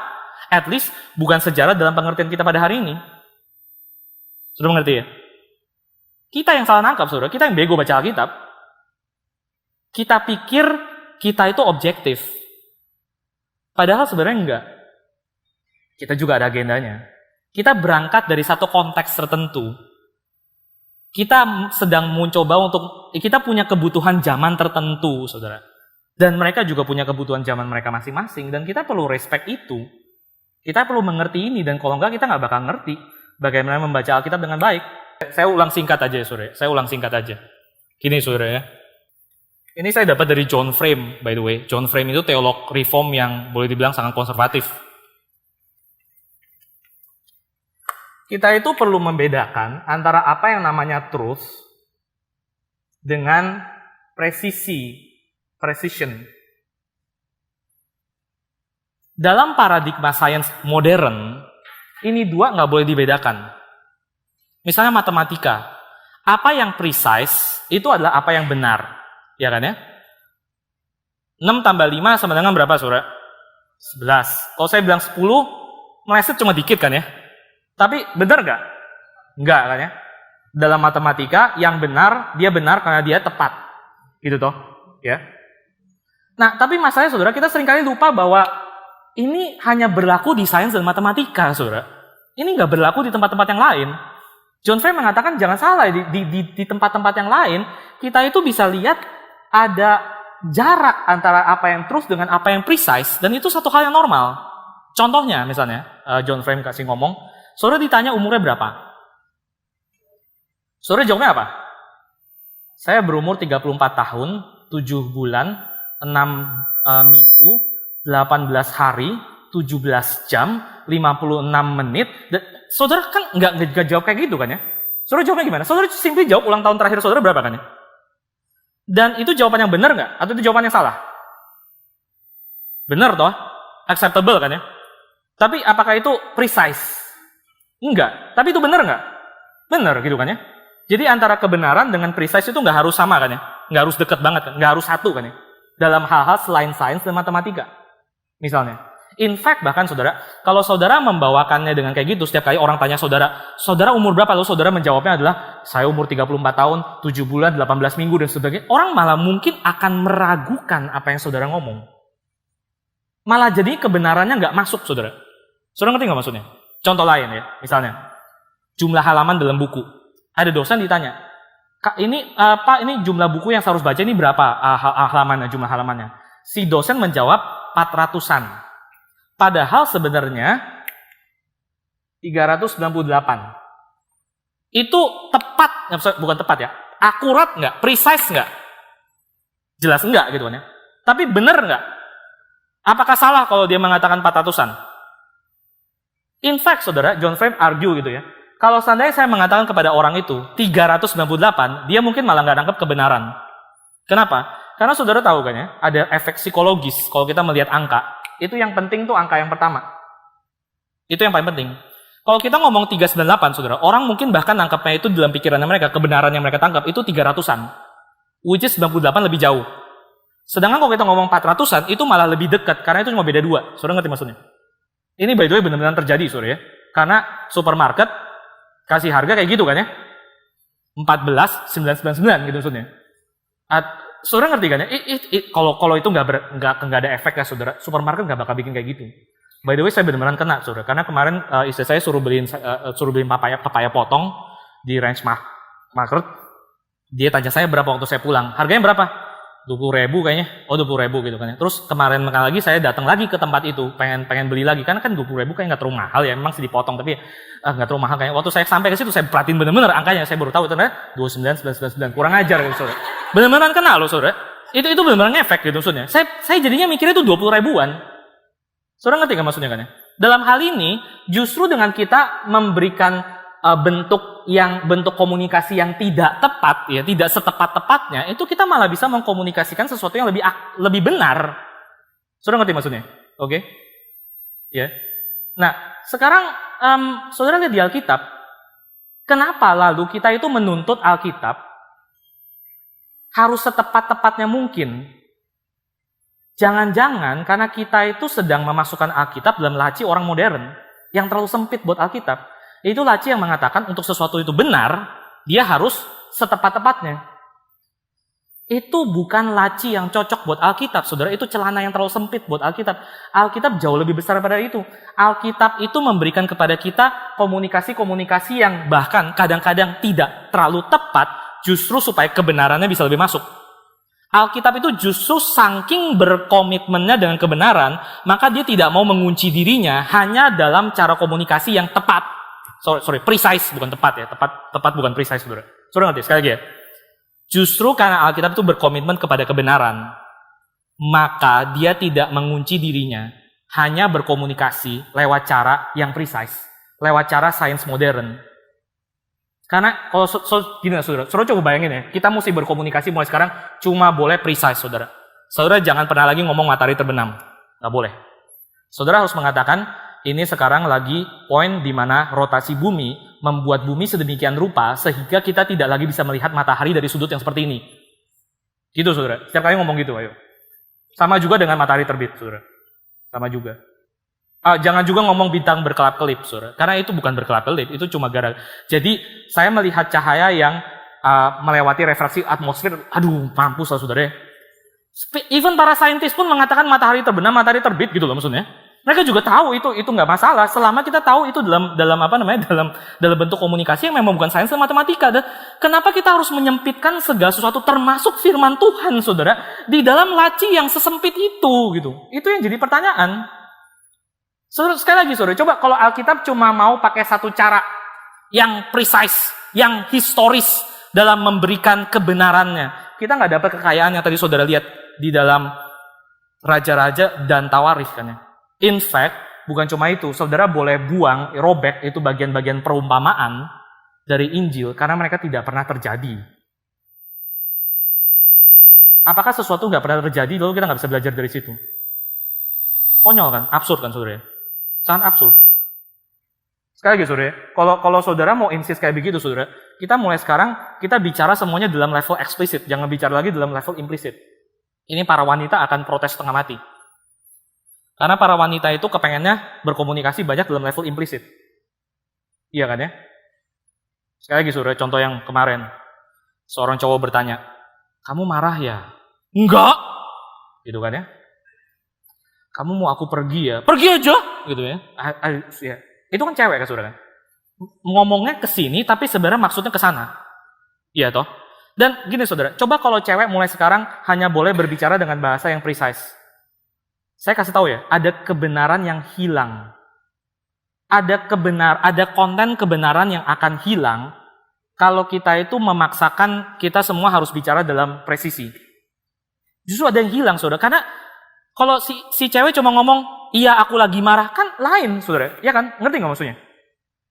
At least bukan sejarah dalam pengertian kita pada hari ini. Saudara mengerti ya? Kita yang salah nangkap, saudara. Kita yang bego baca Alkitab. Kita pikir kita itu objektif. Padahal sebenarnya enggak. Kita juga ada agendanya. Kita berangkat dari satu konteks tertentu. Kita sedang mencoba kita punya kebutuhan zaman tertentu, saudara. Dan mereka juga punya kebutuhan zaman mereka masing-masing. Dan kita perlu respect itu. Kita perlu mengerti ini. Dan kalau enggak, kita nggak bakal ngerti bagaimana membaca Alkitab dengan baik. Saya ulang singkat aja, saudara. Saya ulang singkat aja. Gini, saudara ya. Ini saya dapat dari John Frame, by the way. John Frame itu teolog reform yang boleh dibilang sangat konservatif. Kita itu perlu membedakan antara apa yang namanya truth dengan precision. Dalam paradigma sains modern, ini dua nggak boleh dibedakan. Misalnya matematika. Apa yang precise itu adalah apa yang benar. Ya kan ya? 6 tambah 5 sama dengan berapa, saudara? 11. Kalau saya bilang 10, meleset cuma dikit kan ya? Tapi benar nggak? Nggak kan ya? Dalam matematika, yang benar, dia benar karena dia tepat. Gitu toh? Ya. Nah, tapi masalahnya, saudara, kita seringkali lupa bahwa ini hanya berlaku di sains dan matematika, saudara. Ini nggak berlaku di tempat-tempat yang lain. John Frame mengatakan jangan salah, di tempat-tempat yang lain, kita itu bisa lihat ada jarak antara apa yang truth dengan apa yang precise, dan itu satu hal yang normal. Contohnya, misalnya, John Frame kasih ngomong, saudara ditanya umurnya berapa? Saudara jawabnya apa? Saya berumur 34 tahun, 7 bulan, 6 minggu, 18 hari, 17 jam, 56 menit. Dan saudara kan nggak jawab kayak gitu kan ya? Saudara jawabnya gimana? Saudara simply jawab ulang tahun terakhir saudara berapa kan ya? Dan itu jawaban yang benar nggak? Atau itu jawaban yang salah? Benar toh? Acceptable kan ya? Tapi apakah itu precise? Enggak. Tapi itu benar nggak? Benar gitu kan ya? Jadi antara kebenaran dengan precise itu nggak harus sama kan ya? Nggak harus deket banget kan? Nggak harus satu kan ya? Dalam hal-hal selain sains dan matematika. Misalnya. In fact, bahkan saudara, kalau saudara membawakannya dengan kayak gitu, setiap kali orang tanya saudara umur berapa? Lalu saudara menjawabnya adalah, saya umur 34 tahun, 7 bulan, 18 minggu, dan sebagainya. Orang malah mungkin akan meragukan apa yang saudara ngomong. Malah jadi kebenarannya nggak masuk, saudara. Saudara ngerti nggak maksudnya? Contoh lain ya, misalnya, jumlah halaman dalam buku. Ada dosen ditanya, Kak, Pak, ini jumlah buku yang saya harus baca ini berapa halamannya, jumlah halamannya? Si dosen menjawab 400-an. Padahal sebenarnya 398. Itu tepat, bukan tepat ya, akurat nggak, precise nggak? Jelas nggak gitu kan ya. Tapi benar nggak? Apakah salah kalau dia mengatakan 400-an? In fact, saudara, John Frame argue gitu ya. Kalau seandainya saya mengatakan kepada orang itu 398, dia mungkin malah nggak nangkep kebenaran. Kenapa? Karena saudara tahu kan ya, ada efek psikologis kalau kita melihat angka. Itu yang penting tuh angka yang pertama. Itu yang paling penting. Kalau kita ngomong 398, saudara, orang mungkin bahkan nangkapnya itu dalam pikirannya mereka, kebenaran yang mereka tangkap itu 300-an. Which is 98 lebih jauh. Sedangkan kalau kita ngomong 400-an, itu malah lebih dekat, karena itu cuma beda 2. Saudara ngerti maksudnya? Ini by the way benar-benar terjadi, saudara ya. Karena supermarket kasih harga kayak gitu kan ya. 14.999 gitu maksudnya. Saudara ngerti kan ya? Kalau itu nggak ada efek ya saudara, supermarket nggak bakal bikin kayak gitu. By the way saya benar-benar kena saudara, karena kemarin istri saya suruh beliin papaya potong di range market. Dia tanya saya berapa waktu saya pulang, harganya berapa? 20.000 kayaknya, 20.000 gitu kan ya. Terus kemarin lagi saya datang lagi ke tempat itu, pengen beli lagi, karena kan 20.000 kayak nggak terlalu mahal ya, memang sih dipotong tapi nggak terlalu mahal kayaknya. Waktu saya sampai ke situ saya perhatiin bener-bener angkanya, saya baru tahu ternyata 29.999, kurang ajar gitu saudara. Bener-beneran kena loh saudara, itu bener-bener ngefek gitu maksudnya. Saya jadinya mikirnya itu 20 ribuan. Saudara ngerti nggak maksudnya kan ya? Dalam hal ini justru dengan kita memberikan bentuk komunikasi yang tidak tepat ya, tidak setepat-tepatnya, itu kita malah bisa mengkomunikasikan sesuatu yang lebih benar. Saudara ngerti maksudnya? Oke? Ya. Nah, sekarang saudara lihat di Alkitab, kenapa lalu kita itu menuntut Alkitab harus setepat-tepatnya mungkin? Jangan-jangan karena kita itu sedang memasukkan Alkitab dalam laci orang modern yang terlalu sempit buat Alkitab. Itu laci yang mengatakan untuk sesuatu itu benar, dia harus setepat-tepatnya. Itu bukan laci yang cocok buat Alkitab, saudara. Itu celana yang terlalu sempit buat Alkitab. Alkitab jauh lebih besar daripada itu. Alkitab itu memberikan kepada kita komunikasi-komunikasi yang bahkan kadang-kadang tidak terlalu tepat, justru supaya kebenarannya bisa lebih masuk. Alkitab itu justru saking berkomitmennya dengan kebenaran, maka dia tidak mau mengunci dirinya hanya dalam cara komunikasi yang tepat. Sorry, precise bukan tepat ya, tepat bukan precise saudara. Saudara ngerti? Sekali lagi ya. Justru karena Alkitab itu berkomitmen kepada kebenaran, maka dia tidak mengunci dirinya hanya berkomunikasi lewat cara yang precise, lewat cara sains modern. Karena kalau gini saudara coba bayangin ya, kita mesti berkomunikasi mulai sekarang cuma boleh precise saudara. Saudara jangan pernah lagi ngomong matahari terbenam, nggak boleh. Saudara harus mengatakan, ini sekarang lagi poin di mana rotasi bumi membuat bumi sedemikian rupa sehingga kita tidak lagi bisa melihat matahari dari sudut yang seperti ini. Gitu saudara. Setiap kali ngomong gitu, ayo. Sama juga dengan matahari terbit, saudara. Sama juga. Jangan juga ngomong bintang berkelap-kelip, saudara. Karena itu bukan berkelap-kelip, itu cuma gara. Jadi saya melihat cahaya yang melewati refraksi atmosfer. Aduh, mampus lah saudara. Even para saintis pun mengatakan matahari terbenam, matahari terbit gitu loh maksudnya. Mereka juga tahu itu nggak masalah selama kita tahu itu dalam bentuk komunikasi yang memang bukan sains dan matematika. Dan kenapa kita harus menyempitkan segala sesuatu termasuk firman Tuhan, saudara, di dalam laci yang sesempit itu gitu? Itu yang jadi pertanyaan. Saudara, sekali lagi saudara, coba kalau Alkitab cuma mau pakai satu cara yang precise, yang historis dalam memberikan kebenarannya, kita nggak dapat kekayaan yang tadi saudara lihat di dalam Raja-Raja dan Tawarikh kan ya. In fact, bukan cuma itu, saudara boleh robek itu bagian-bagian perumpamaan dari Injil karena mereka tidak pernah terjadi. Apakah sesuatu nggak pernah terjadi lalu kita nggak bisa belajar dari situ? Konyol kan? Absurd kan saudara? Sangat absurd. Sekali lagi saudara, kalau saudara mau insist kayak begitu saudara, kita mulai sekarang kita bicara semuanya dalam level eksplisit, jangan bicara lagi dalam level implisit. Ini para wanita akan protes setengah mati. Karena para wanita itu kepengennya berkomunikasi banyak dalam level implisit. Iya kan ya? Sekali lagi saudara, contoh yang kemarin. Seorang cowok bertanya, kamu marah ya? Enggak! Gitu kan ya? Kamu mau aku pergi ya? Pergi aja! Gitu ya. Itu kan cewek kan saudara? Ngomongnya ke sini tapi sebenarnya maksudnya ke sana. Iya toh? Dan gini saudara, coba kalau cewek mulai sekarang hanya boleh berbicara dengan bahasa yang precise. Saya kasih tahu ya, ada kebenaran yang hilang. Ada konten kebenaran yang akan hilang kalau kita itu memaksakan kita semua harus bicara dalam presisi. Justru ada yang hilang, saudara. Karena kalau si cewek cuma ngomong, iya aku lagi marah, kan lain, saudara. Ya kan? Ngerti nggak maksudnya?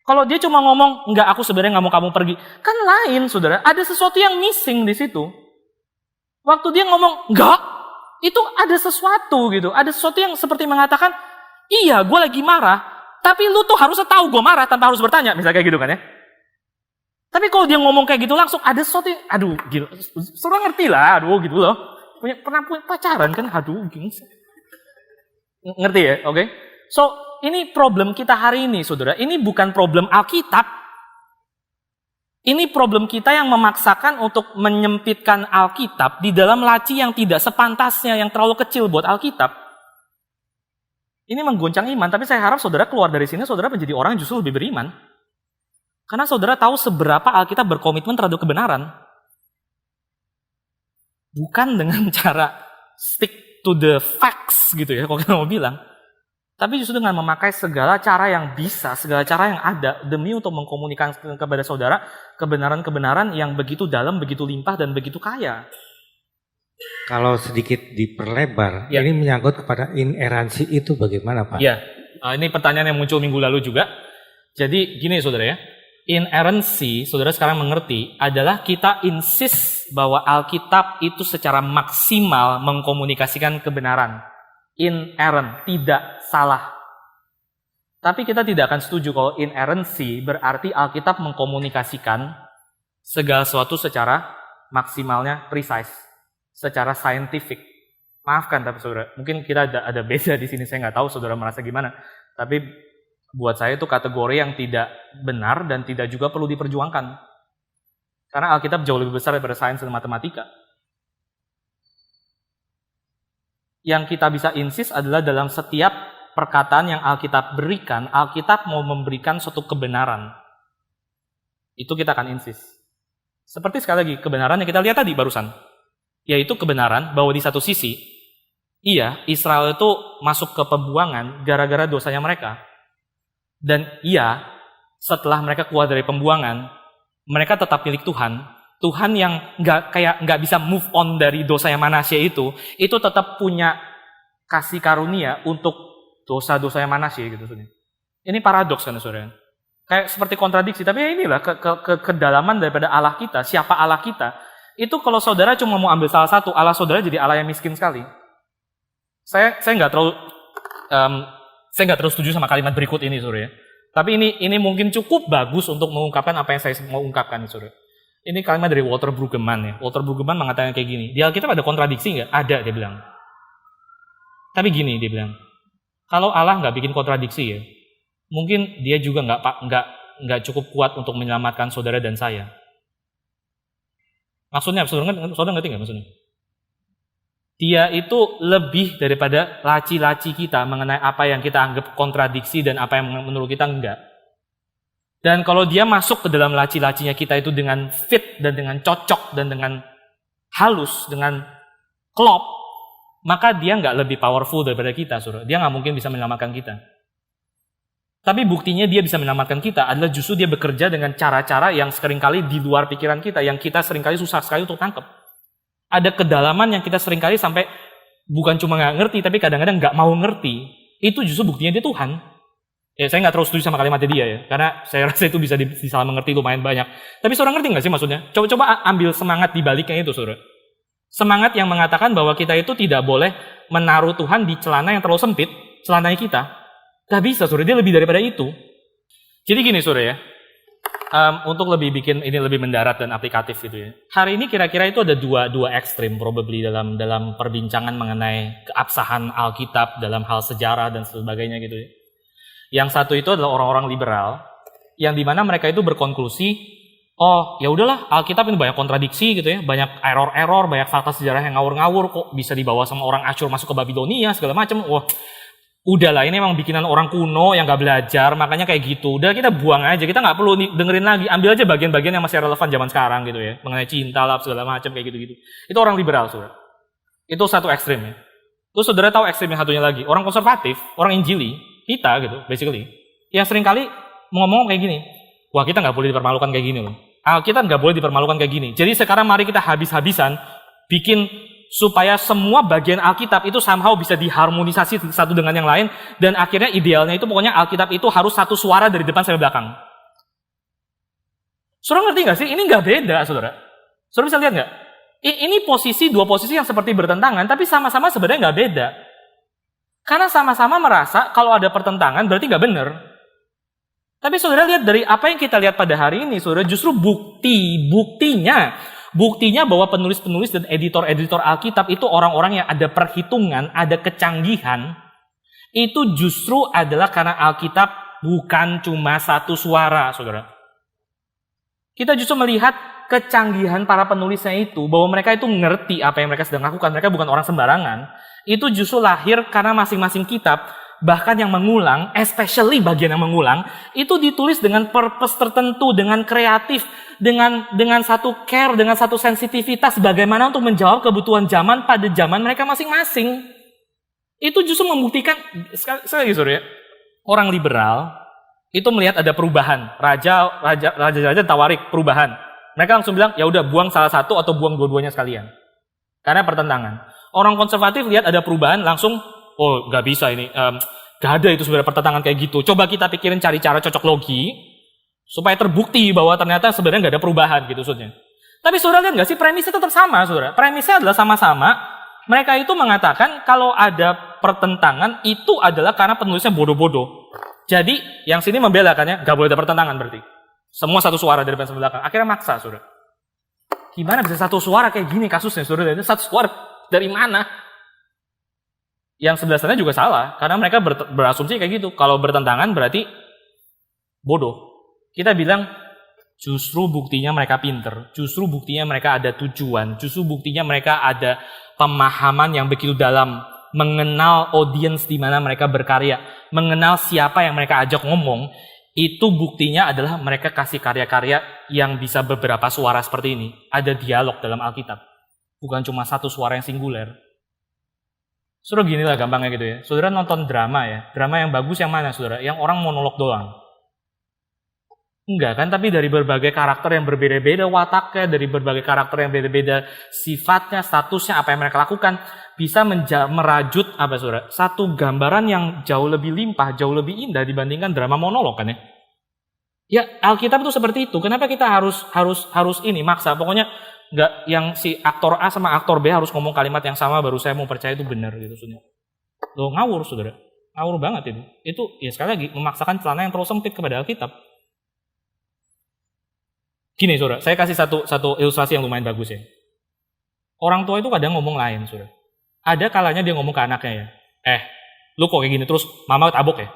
Kalau dia cuma ngomong, enggak aku sebenarnya nggak mau kamu pergi, kan lain, saudara. Ada sesuatu yang missing di situ. Waktu dia ngomong, enggak, itu ada sesuatu gitu. Ada sesuatu yang seperti mengatakan, iya gue lagi marah, Tapi lu tuh harusnya tahu gue marah tanpa harus bertanya, misalnya kayak gitu kan ya. Tapi kalau dia ngomong kayak gitu langsung ada sesuatu yang, aduh gila, saudara ngerti lah, aduh gitu loh. Pernah punya pacaran kan, aduh gini. Ngerti ya, oke? So, ini problem kita hari ini, saudara. Ini bukan problem Alkitab. Ini problem kita yang memaksakan untuk menyempitkan Alkitab di dalam laci yang tidak sepantasnya, yang terlalu kecil buat Alkitab. Ini menggoncang iman, tapi saya harap saudara keluar dari sini, saudara menjadi orang yang justru lebih beriman. Karena saudara tahu seberapa Alkitab berkomitmen terhadap kebenaran. Bukan dengan cara stick to the facts gitu ya, kalau kita mau bilang. Tapi justru dengan memakai segala cara yang bisa, segala cara yang ada, demi untuk mengkomunikasikan kepada saudara kebenaran-kebenaran yang begitu dalam, begitu limpah, dan begitu kaya. Kalau sedikit diperlebar, ini menyangkut kepada ineransi itu bagaimana Pak? Ya, ini pertanyaan yang muncul minggu lalu juga. Jadi gini saudara ya, ineransi, saudara sekarang mengerti, adalah kita insist bahwa Alkitab itu secara maksimal mengkomunikasikan kebenaran. Inerrant, tidak salah. Tapi kita tidak akan setuju kalau inerrancy berarti Alkitab mengkomunikasikan segala sesuatu secara maksimalnya precise, secara scientific. Maafkan tapi saudara, mungkin kita ada beda di sini, saya nggak tahu saudara merasa gimana. Tapi buat saya itu kategori yang tidak benar dan tidak juga perlu diperjuangkan. Karena Alkitab jauh lebih besar daripada sains dan matematika. Yang kita bisa insist adalah dalam setiap perkataan yang Alkitab berikan, Alkitab mau memberikan suatu kebenaran. Itu kita akan insist. Seperti sekali lagi, kebenaran yang kita lihat tadi barusan. Yaitu kebenaran bahwa di satu sisi, iya, Israel itu masuk ke pembuangan gara-gara dosanya mereka. Dan iya, setelah mereka keluar dari pembuangan, mereka tetap milik Tuhan. Tuhan yang nggak bisa move on dari dosanya Manasye itu tetap punya kasih karunia untuk dosa-dosanya Manasye gitu. Ini paradoks kan saudara. Kayak seperti kontradiksi, tapi ya inilah kedalaman daripada Allah kita, siapa Allah kita. Itu kalau saudara cuma mau ambil salah satu, Allah saudara jadi Allah yang miskin sekali. Saya nggak terlalu setuju sama kalimat berikut ini saudara. Tapi ini mungkin cukup bagus untuk mengungkapkan apa yang saya mau ungkapkan saudara. Ini kalimat dari Walter Brueggemann ya. Walter Brueggemann mengatakan kayak gini. Di Alkitab ada kontradiksi nggak? Ada, dia bilang. Tapi gini, dia bilang. Kalau Allah nggak bikin kontradiksi ya, mungkin dia juga nggak cukup kuat untuk menyelamatkan saudara dan saya. Maksudnya, saudara ngerti nggak maksudnya? Dia itu lebih daripada laci-laci kita mengenai apa yang kita anggap kontradiksi dan apa yang menurut kita enggak. Dan kalau dia masuk ke dalam laci-lacinya kita itu dengan fit dan dengan cocok dan dengan halus, dengan klop, maka dia nggak lebih powerful daripada kita, saudara. Dia nggak mungkin bisa menyelamatkan kita. Tapi buktinya dia bisa menyelamatkan kita adalah justru dia bekerja dengan cara-cara yang seringkali di luar pikiran kita, yang kita seringkali susah sekali untuk tangkap. Ada kedalaman yang kita seringkali sampai bukan cuma nggak ngerti, tapi kadang-kadang nggak mau ngerti. Itu justru buktinya dia Tuhan. Ya, saya nggak terlalu setuju sama kalimatnya dia ya, karena saya rasa itu bisa disalah mengerti lumayan banyak. Tapi saudara ngerti nggak sih maksudnya? Coba ambil semangat di baliknya itu, saudara. Semangat yang mengatakan bahwa kita itu tidak boleh menaruh Tuhan di celana yang terlalu sempit, celananya kita. Gak bisa, saudara. Dia lebih daripada itu. Jadi gini, saudara ya. Untuk lebih bikin ini lebih mendarat dan aplikatif gitu ya. Hari ini kira-kira itu ada dua ekstrim probably dalam perbincangan mengenai keabsahan Alkitab dalam hal sejarah dan sebagainya gitu ya. Yang satu itu adalah orang-orang liberal, yang dimana mereka itu berkonklusi, oh ya udahlah Alkitab ini banyak kontradiksi gitu ya, banyak error-error, banyak fakta sejarah yang ngawur-ngawur, kok bisa dibawa sama orang Asyur masuk ke Babilonia segala macam. Wah, udahlah ini memang bikinan orang kuno yang nggak belajar, makanya kayak gitu. Udah kita buang aja, kita nggak perlu dengerin lagi, ambil aja bagian-bagian yang masih relevan zaman sekarang gitu ya, mengenai cinta lah segala macam kayak gitu-gitu. Itu orang liberal, saudara. Itu satu ekstrim ya. Terus saudara tahu ekstrim yang satunya lagi, orang konservatif, orang Injili. Kita gitu, basically. Yang seringkali ngomong kayak gini, wah kita nggak boleh dipermalukan kayak gini loh. Kita nggak boleh dipermalukan kayak gini. Jadi sekarang mari kita habis-habisan bikin supaya semua bagian Alkitab itu somehow bisa diharmonisasi satu dengan yang lain. Dan akhirnya idealnya itu pokoknya Alkitab itu harus satu suara dari depan sampai belakang. Saudara ngerti nggak sih? Ini nggak beda, saudara. Saudara bisa lihat nggak? Ini dua posisi yang seperti bertentangan, tapi sama-sama sebenarnya nggak beda. Karena sama-sama merasa kalau ada pertentangan berarti nggak benar. Tapi saudara lihat dari apa yang kita lihat pada hari ini, saudara, justru buktinya bahwa penulis-penulis dan editor-editor Alkitab itu orang-orang yang ada perhitungan, ada kecanggihan, itu justru adalah karena Alkitab bukan cuma satu suara, saudara. Kita justru melihat kecanggihan para penulisnya itu, bahwa mereka itu ngerti apa yang mereka sedang lakukan, mereka bukan orang sembarangan. Itu justru lahir karena masing-masing kitab, bahkan yang mengulang, especially bagian yang mengulang, itu ditulis dengan purpose tertentu, dengan kreatif, dengan satu care, dengan satu sensitivitas bagaimana untuk menjawab kebutuhan zaman pada zaman mereka masing-masing. Itu justru membuktikan, sekali lagi saudara, orang liberal itu melihat ada perubahan, raja tawarik perubahan. Mereka langsung bilang, ya udah buang salah satu atau buang dua-duanya sekalian. Karena pertentangan. Orang konservatif lihat ada perubahan, langsung oh, nggak bisa ini. Gak ada itu sebenarnya pertentangan kayak gitu. Coba kita pikirin cari cara cocok logi supaya terbukti bahwa ternyata sebenarnya nggak ada perubahan gitu maksudnya. Tapi saudara lihat nggak sih premisnya tetap sama, saudara. Premisnya adalah sama-sama. Mereka itu mengatakan kalau ada pertentangan itu adalah karena penulisnya bodoh-bodoh. Jadi yang sini membelakannya nggak boleh ada pertentangan berarti. Semua satu suara dari depan belakang. Akhirnya maksa, saudara. Gimana bisa satu suara kayak gini kasusnya, saudara? Satu suara dari mana? Yang sebelah sana juga salah, karena mereka berasumsi kayak gitu. Kalau bertentangan berarti bodoh. Kita bilang justru buktinya mereka pinter, justru buktinya mereka ada tujuan, justru buktinya mereka ada pemahaman yang begitu dalam, mengenal audiens di mana mereka berkarya, mengenal siapa yang mereka ajak ngomong. Itu buktinya adalah mereka kasih karya-karya yang bisa beberapa suara seperti ini. Ada dialog dalam Alkitab, bukan cuma satu suara yang singuler. Saudara gini lah gampangnya gitu ya. Saudara nonton drama ya. Drama yang bagus yang mana saudara? Yang orang monolog doang. Enggak kan, tapi dari berbagai karakter yang berbeda-beda wataknya, dari berbagai karakter yang beda-beda sifatnya, statusnya, apa yang mereka lakukan, bisa merajut apa saudara? Satu gambaran yang jauh lebih limpah, jauh lebih indah dibandingkan drama monolog kan ya. Ya Alkitab itu seperti itu. Kenapa kita harus ini maksa? Pokoknya nggak yang si aktor A sama aktor B harus ngomong kalimat yang sama baru saya mau percaya itu benar gitu maksudnya. Loh ngawur saudara, ngawur banget itu. Itu ya sekali lagi memaksakan celana yang terlalu sempit kepada Alkitab. Gini saudara, saya kasih satu ilustrasi yang lumayan bagus ya. Orang tua itu kadang ngomong lain saudara. Ada kalanya dia ngomong ke anaknya ya, lu kok kayak gini terus mama tabok ya.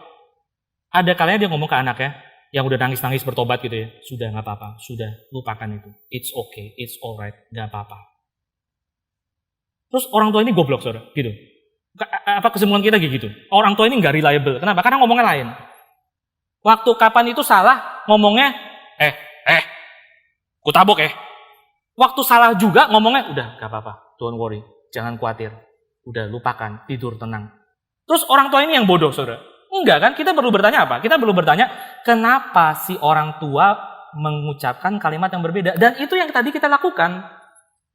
Ada kalanya dia ngomong ke anaknya yang udah nangis-nangis bertobat gitu ya, sudah nggak apa-apa, sudah lupakan itu, it's okay, it's alright, nggak apa-apa. Terus orang tua ini goblok saudara, gitu. Apa kesimpulan kita gitu? Orang tua ini nggak reliable, kenapa? Karena ngomongnya lain. Waktu kapan itu salah ngomongnya, ku tabok ya. Waktu salah juga ngomongnya, udah nggak apa-apa, don't worry, jangan khawatir, udah lupakan, tidur tenang. Terus orang tua ini yang bodoh saudara. Enggak kan, kita perlu bertanya apa? Kita perlu bertanya, kenapa si orang tua mengucapkan kalimat yang berbeda? Dan itu yang tadi kita lakukan.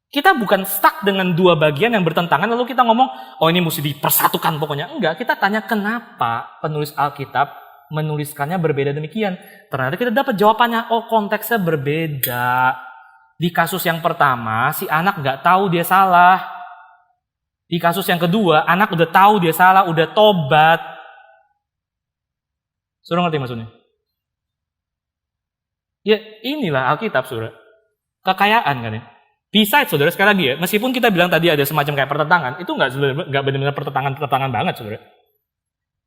Kita bukan stuck dengan dua bagian yang bertentangan, lalu kita ngomong, oh ini mesti dipersatukan pokoknya. Enggak, kita tanya kenapa penulis Alkitab menuliskannya berbeda demikian. Ternyata kita dapat jawabannya, oh konteksnya berbeda. Di kasus yang pertama, si anak nggak tahu dia salah. Di kasus yang kedua, anak udah tahu dia salah, udah tobat. Saudara ngerti maksudnya? Ya inilah Alkitab saudara. Kekayaan kan ya. Besides saudara sekali lagi ya, meskipun kita bilang tadi ada semacam kayak pertentangan, itu nggak benar-benar pertentangan banget saudara.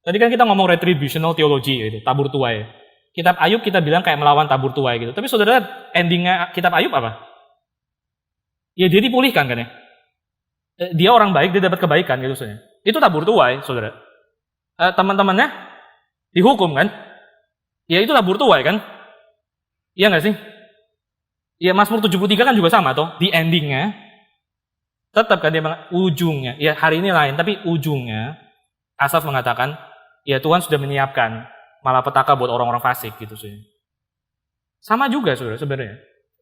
Tadi kan kita ngomong retributional theology gitu, tabur tuai. Kitab Ayub kita bilang kayak melawan tabur tuai gitu. Tapi saudara endingnya kitab Ayub apa? Ya dia dipulihkan kan ya. Dia orang baik, dia dapat kebaikan gitu saudara. Itu tabur tuai saudara. Teman-temannya dihukum kan? Ya itu tabur tuai kan? Iya nggak sih? Ya Mazmur 73 kan juga sama toh. Di endingnya tetap kan dia ujungnya. Ya hari ini lain tapi ujungnya Asaf mengatakan ya Tuhan sudah menyiapkan malapetaka buat orang-orang fasik gitu sih. Sama juga saudara sebenarnya.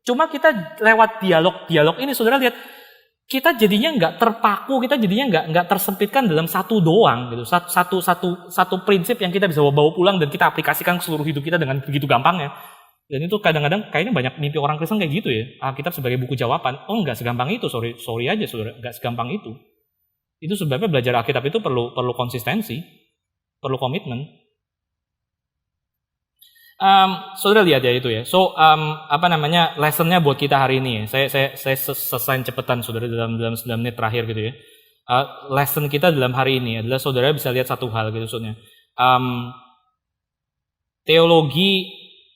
Cuma kita lewat dialog ini saudara lihat kita jadinya nggak terpaku, kita jadinya nggak tersempitkan dalam satu doang gitu, satu prinsip yang kita bisa bawa pulang dan kita aplikasikan ke seluruh hidup kita dengan begitu gampangnya. Dan itu kadang-kadang kayaknya banyak mimpi orang Kristen kayak gitu ya, Alkitab sebagai buku jawaban. Oh nggak segampang itu, sorry aja saudara, nggak segampang itu. Itu sebabnya belajar Alkitab itu perlu konsistensi, perlu komitmen. Saudara lihat ya itu ya. So lessonnya buat kita hari ini ya. Saya selesai cepetan saudara dalam 9 menit terakhir gitu ya. Lesson kita dalam hari ini adalah saudara bisa lihat satu hal gitu maksudnya. Teologi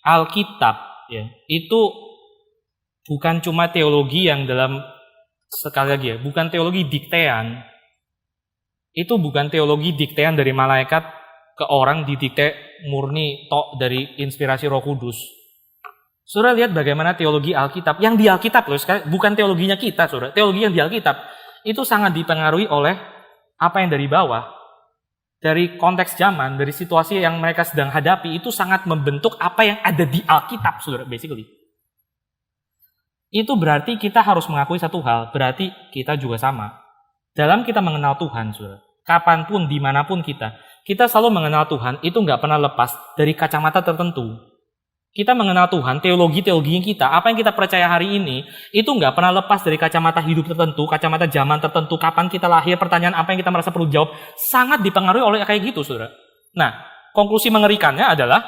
Alkitab ya itu bukan cuma teologi yang dalam sekali lagi ya, bukan teologi diktean. Itu bukan teologi diktean dari malaikat ke orang didikte murni tok dari inspirasi Roh Kudus. Saudara lihat bagaimana teologi Alkitab yang di Alkitab loh, bukan teologinya kita, saudara. Teologi yang di Alkitab itu sangat dipengaruhi oleh apa yang dari bawah, dari konteks zaman, dari situasi yang mereka sedang hadapi itu sangat membentuk apa yang ada di Alkitab, saudara. Basically, itu berarti kita harus mengakui satu hal, berarti kita juga sama dalam kita mengenal Tuhan, saudara. Kapanpun, dimanapun kita selalu mengenal Tuhan itu nggak pernah lepas dari kacamata tertentu. Kita mengenal Tuhan, teologi-teologinya kita, apa yang kita percaya hari ini, itu nggak pernah lepas dari kacamata hidup tertentu, kacamata zaman tertentu, kapan kita lahir, pertanyaan apa yang kita merasa perlu jawab, sangat dipengaruhi oleh kayak gitu, saudara. Nah, konklusi mengerikannya adalah,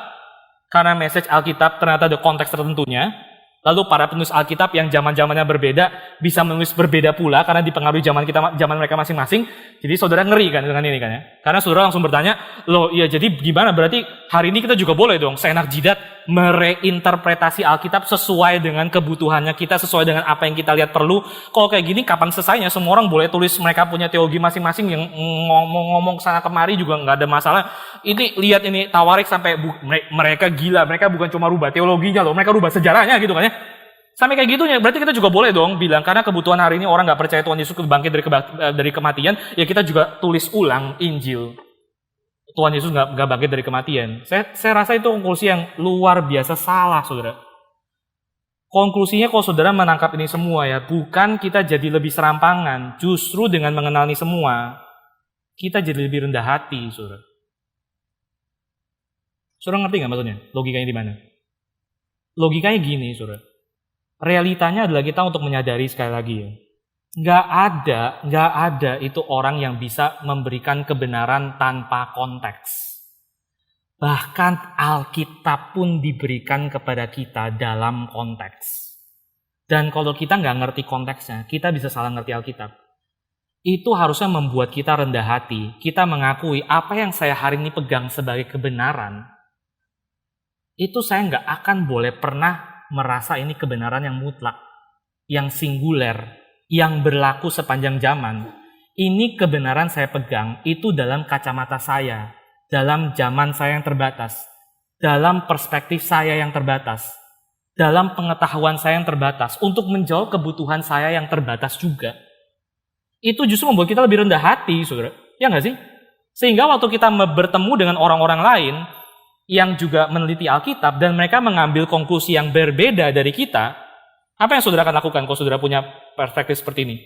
karena message Alkitab ternyata ada konteks tertentunya, lalu para penulis Alkitab yang zaman-zamannya berbeda bisa menulis berbeda pula karena dipengaruhi zaman mereka masing-masing. Jadi saudara ngeri kan dengan ini kan ya. Karena saudara langsung bertanya, loh iya jadi gimana berarti hari ini kita juga boleh dong seenak jidat mereinterpretasi Alkitab sesuai dengan kebutuhannya kita, sesuai dengan apa yang kita lihat perlu. Kalau kayak gini kapan selesainya? Semua orang boleh tulis mereka punya teologi masing-masing yang ngomong sana kemari juga nggak ada masalah. Ini lihat ini Tawarik sampai mereka gila, mereka bukan cuma rubah teologinya loh, mereka rubah sejarahnya gitu kan ya. Sampai kayak gitunya, berarti kita juga boleh dong bilang karena kebutuhan hari ini orang nggak percaya Tuhan Yesus bangkit dari kematian, ya kita juga tulis ulang Injil. Tuhan Yesus nggak bangkit dari kematian. Saya rasa itu konklusi yang luar biasa salah, saudara. Konklusinya kalau saudara menangkap ini semua ya, bukan kita jadi lebih serampangan, justru dengan mengenal ini semua, kita jadi lebih rendah hati, saudara. Saudara ngerti nggak maksudnya? Logikanya di mana? Logikanya gini, saudara. Realitanya adalah kita untuk menyadari sekali lagi ya. Nggak ada itu orang yang bisa memberikan kebenaran tanpa konteks. Bahkan Alkitab pun diberikan kepada kita dalam konteks. Dan kalau kita nggak ngerti konteksnya, kita bisa salah ngerti Alkitab. Itu harusnya membuat kita rendah hati. Kita mengakui apa yang saya hari ini pegang sebagai kebenaran, itu saya nggak akan boleh pernah merasa ini kebenaran yang mutlak, yang singuler, yang berlaku sepanjang zaman. Ini kebenaran saya pegang, itu dalam kacamata saya, dalam zaman saya yang terbatas, dalam perspektif saya yang terbatas, dalam pengetahuan saya yang terbatas, untuk menjawab kebutuhan saya yang terbatas juga. Itu justru membuat kita lebih rendah hati, saudara. Ya nggak sih? Sehingga waktu kita bertemu dengan orang-orang lain, yang juga meneliti Alkitab dan mereka mengambil konklusi yang berbeda dari kita, apa yang saudara akan lakukan kalau saudara punya perspektif seperti ini?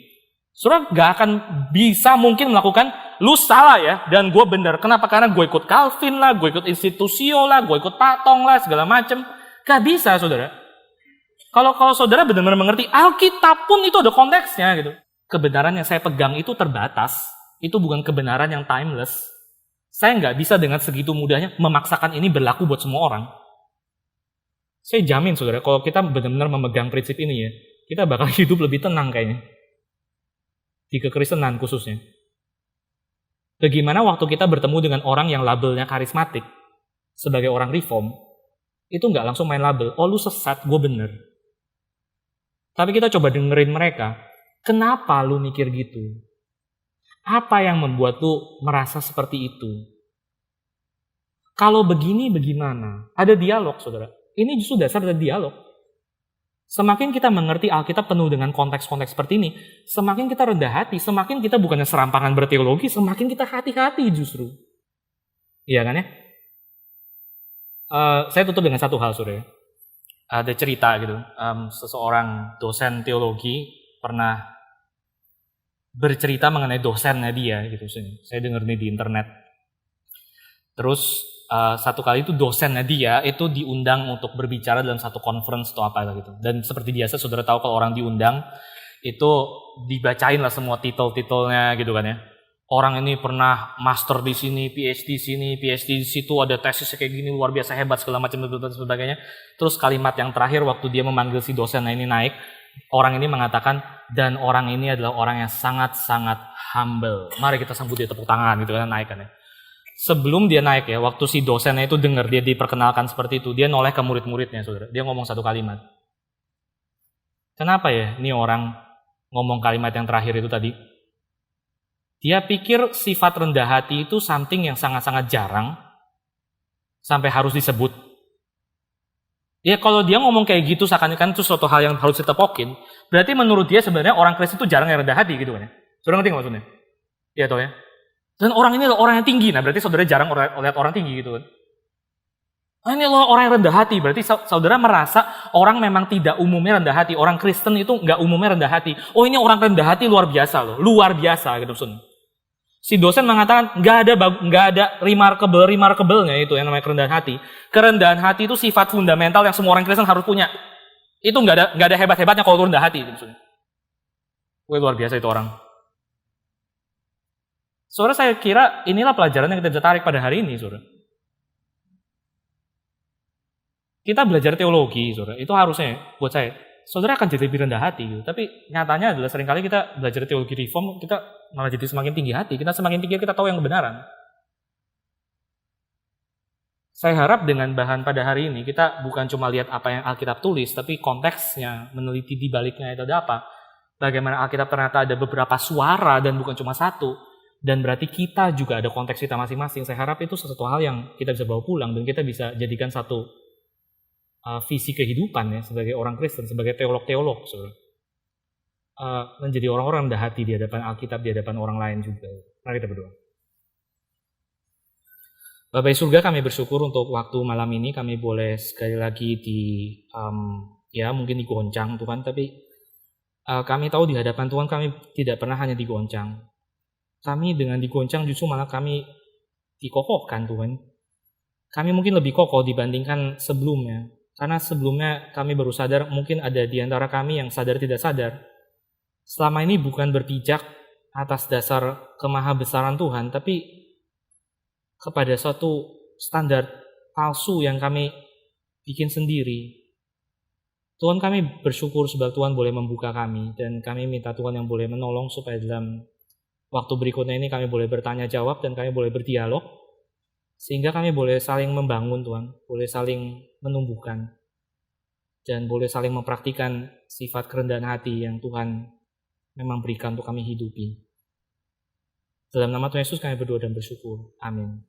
Saudara gak akan bisa mungkin melakukan, lu salah ya dan gue benar. Kenapa? Karena gue ikut Calvin lah, gue ikut Institusio lah, gue ikut Patong lah, segala macam. Gak bisa, saudara. Kalau saudara benar-benar mengerti Alkitab pun itu ada konteksnya gitu. Kebenaran yang saya pegang itu terbatas, itu bukan kebenaran yang timeless. Saya nggak bisa dengan segitu mudahnya memaksakan ini berlaku buat semua orang. Saya jamin saudara, kalau kita benar-benar memegang prinsip ini ya, kita bakal hidup lebih tenang kayaknya. Di kekristenan khususnya. Bagaimana waktu kita bertemu dengan orang yang labelnya karismatik, sebagai orang reform, itu nggak langsung main label, oh lu sesat, gue bener. Tapi kita coba dengerin mereka, kenapa lu mikir gitu? Apa yang membuat lu merasa seperti itu? Kalau begini bagaimana? Ada dialog, saudara. Ini justru dasar dari dialog. Semakin kita mengerti Alkitab penuh dengan konteks-konteks seperti ini, semakin kita rendah hati, semakin kita bukannya serampangan berteologi, semakin kita hati-hati justru. Iya kan ya? Saya tutup dengan satu hal, saudara. Ada cerita gitu, seseorang dosen teologi pernah bercerita mengenai dosennya dia gitu. Saya dengar nih di internet. Terus satu kali itu dosennya dia itu diundang untuk berbicara dalam satu conference atau apa gitu. Dan seperti biasa saudara tahu kalau orang diundang itu dibacain lah semua titel-titelnya gitu kan ya. orang ini pernah master di sini, PhD di situ, ada tesisnya kayak gini, luar biasa hebat, segala macam dan sebagainya. Terus kalimat yang terakhir waktu dia memanggil si dosen ini naik, orang ini mengatakan, dan orang ini adalah orang yang sangat-sangat humble. Mari kita sambut dia, tepuk tangan gitu kan, naik kan ya. Sebelum dia naik ya, waktu si dosennya itu dengar dia diperkenalkan seperti itu, dia noleh ke murid-muridnya, saudara. Dia ngomong satu kalimat. Kenapa ya ini orang ngomong kalimat yang terakhir itu tadi? Dia pikir sifat rendah hati itu something yang sangat-sangat jarang, sampai harus disebut. Ya kalau dia ngomong kayak gitu, seakan-akan itu suatu hal yang harus ditepokin, berarti menurut dia sebenarnya orang Kristen itu jarang yang rendah hati gitu kan ya. Saudara ngerti nggak maksudnya? Iya toh ya? Dan orang ini adalah orang yang tinggi, nah berarti saudara jarang lihat orang tinggi gitu kan. Nah, ini loh orang yang rendah hati, berarti saudara merasa orang memang tidak umumnya rendah hati. Orang Kristen itu nggak umumnya rendah hati. Oh ini orang rendah hati luar biasa loh, luar biasa gitu maksudnya. Si dosen mengatakan nggak ada remarkable-nya itu yang namanya kerendahan hati. Kerendahan hati itu sifat fundamental yang semua orang Kristen harus punya. Itu nggak ada hebat-hebatnya kalau rendah hati gitu maksudnya. Wah luar biasa itu orang. Saudara, saya kira inilah pelajaran yang kita bisa tarik pada hari ini, saudara. Kita belajar teologi, saudara. Itu harusnya buat saya, saudara akan jadi lebih rendah hati. Gitu. Tapi nyatanya adalah seringkali kita belajar teologi reform, kita malah jadi semakin tinggi hati. Kita semakin tinggi, kita tahu yang kebenaran. Saya harap dengan bahan pada hari ini, kita bukan cuma lihat apa yang Alkitab tulis, tapi konteksnya, meneliti di baliknya itu ada apa. Bagaimana Alkitab ternyata ada beberapa suara dan bukan cuma satu. Dan berarti kita juga ada konteks kita masing-masing. Saya harap itu sesuatu hal yang kita bisa bawa pulang dan kita bisa jadikan satu visi kehidupan ya sebagai orang Kristen, sebagai teolog-teolog. Menjadi orang-orang rendah hati di hadapan Alkitab, di hadapan orang lain juga. Mari kita berdoa. Bapak di surga, kami bersyukur untuk waktu malam ini. Kami boleh sekali lagi mungkin digoncang Tuhan, tapi kami tahu di hadapan Tuhan kami tidak pernah hanya digoncang. Kami dengan digoncang justru malah kami dikokohkan Tuhan. Kami mungkin lebih kokoh dibandingkan sebelumnya. Karena sebelumnya kami baru sadar, mungkin ada di antara kami yang sadar tidak sadar. Selama ini bukan berpijak atas dasar kemahabesaran Tuhan, tapi kepada suatu standar palsu yang kami bikin sendiri. Tuhan, kami bersyukur sebab Tuhan boleh membuka kami, dan kami minta Tuhan yang boleh menolong supaya dalam waktu berikutnya ini kami boleh bertanya jawab dan kami boleh berdialog. Sehingga kami boleh saling membangun Tuhan, boleh saling menumbuhkan. Dan boleh saling mempraktikkan sifat kerendahan hati yang Tuhan memang berikan untuk kami hidupi. Dalam nama Tuhan Yesus kami berdoa dan bersyukur. Amin.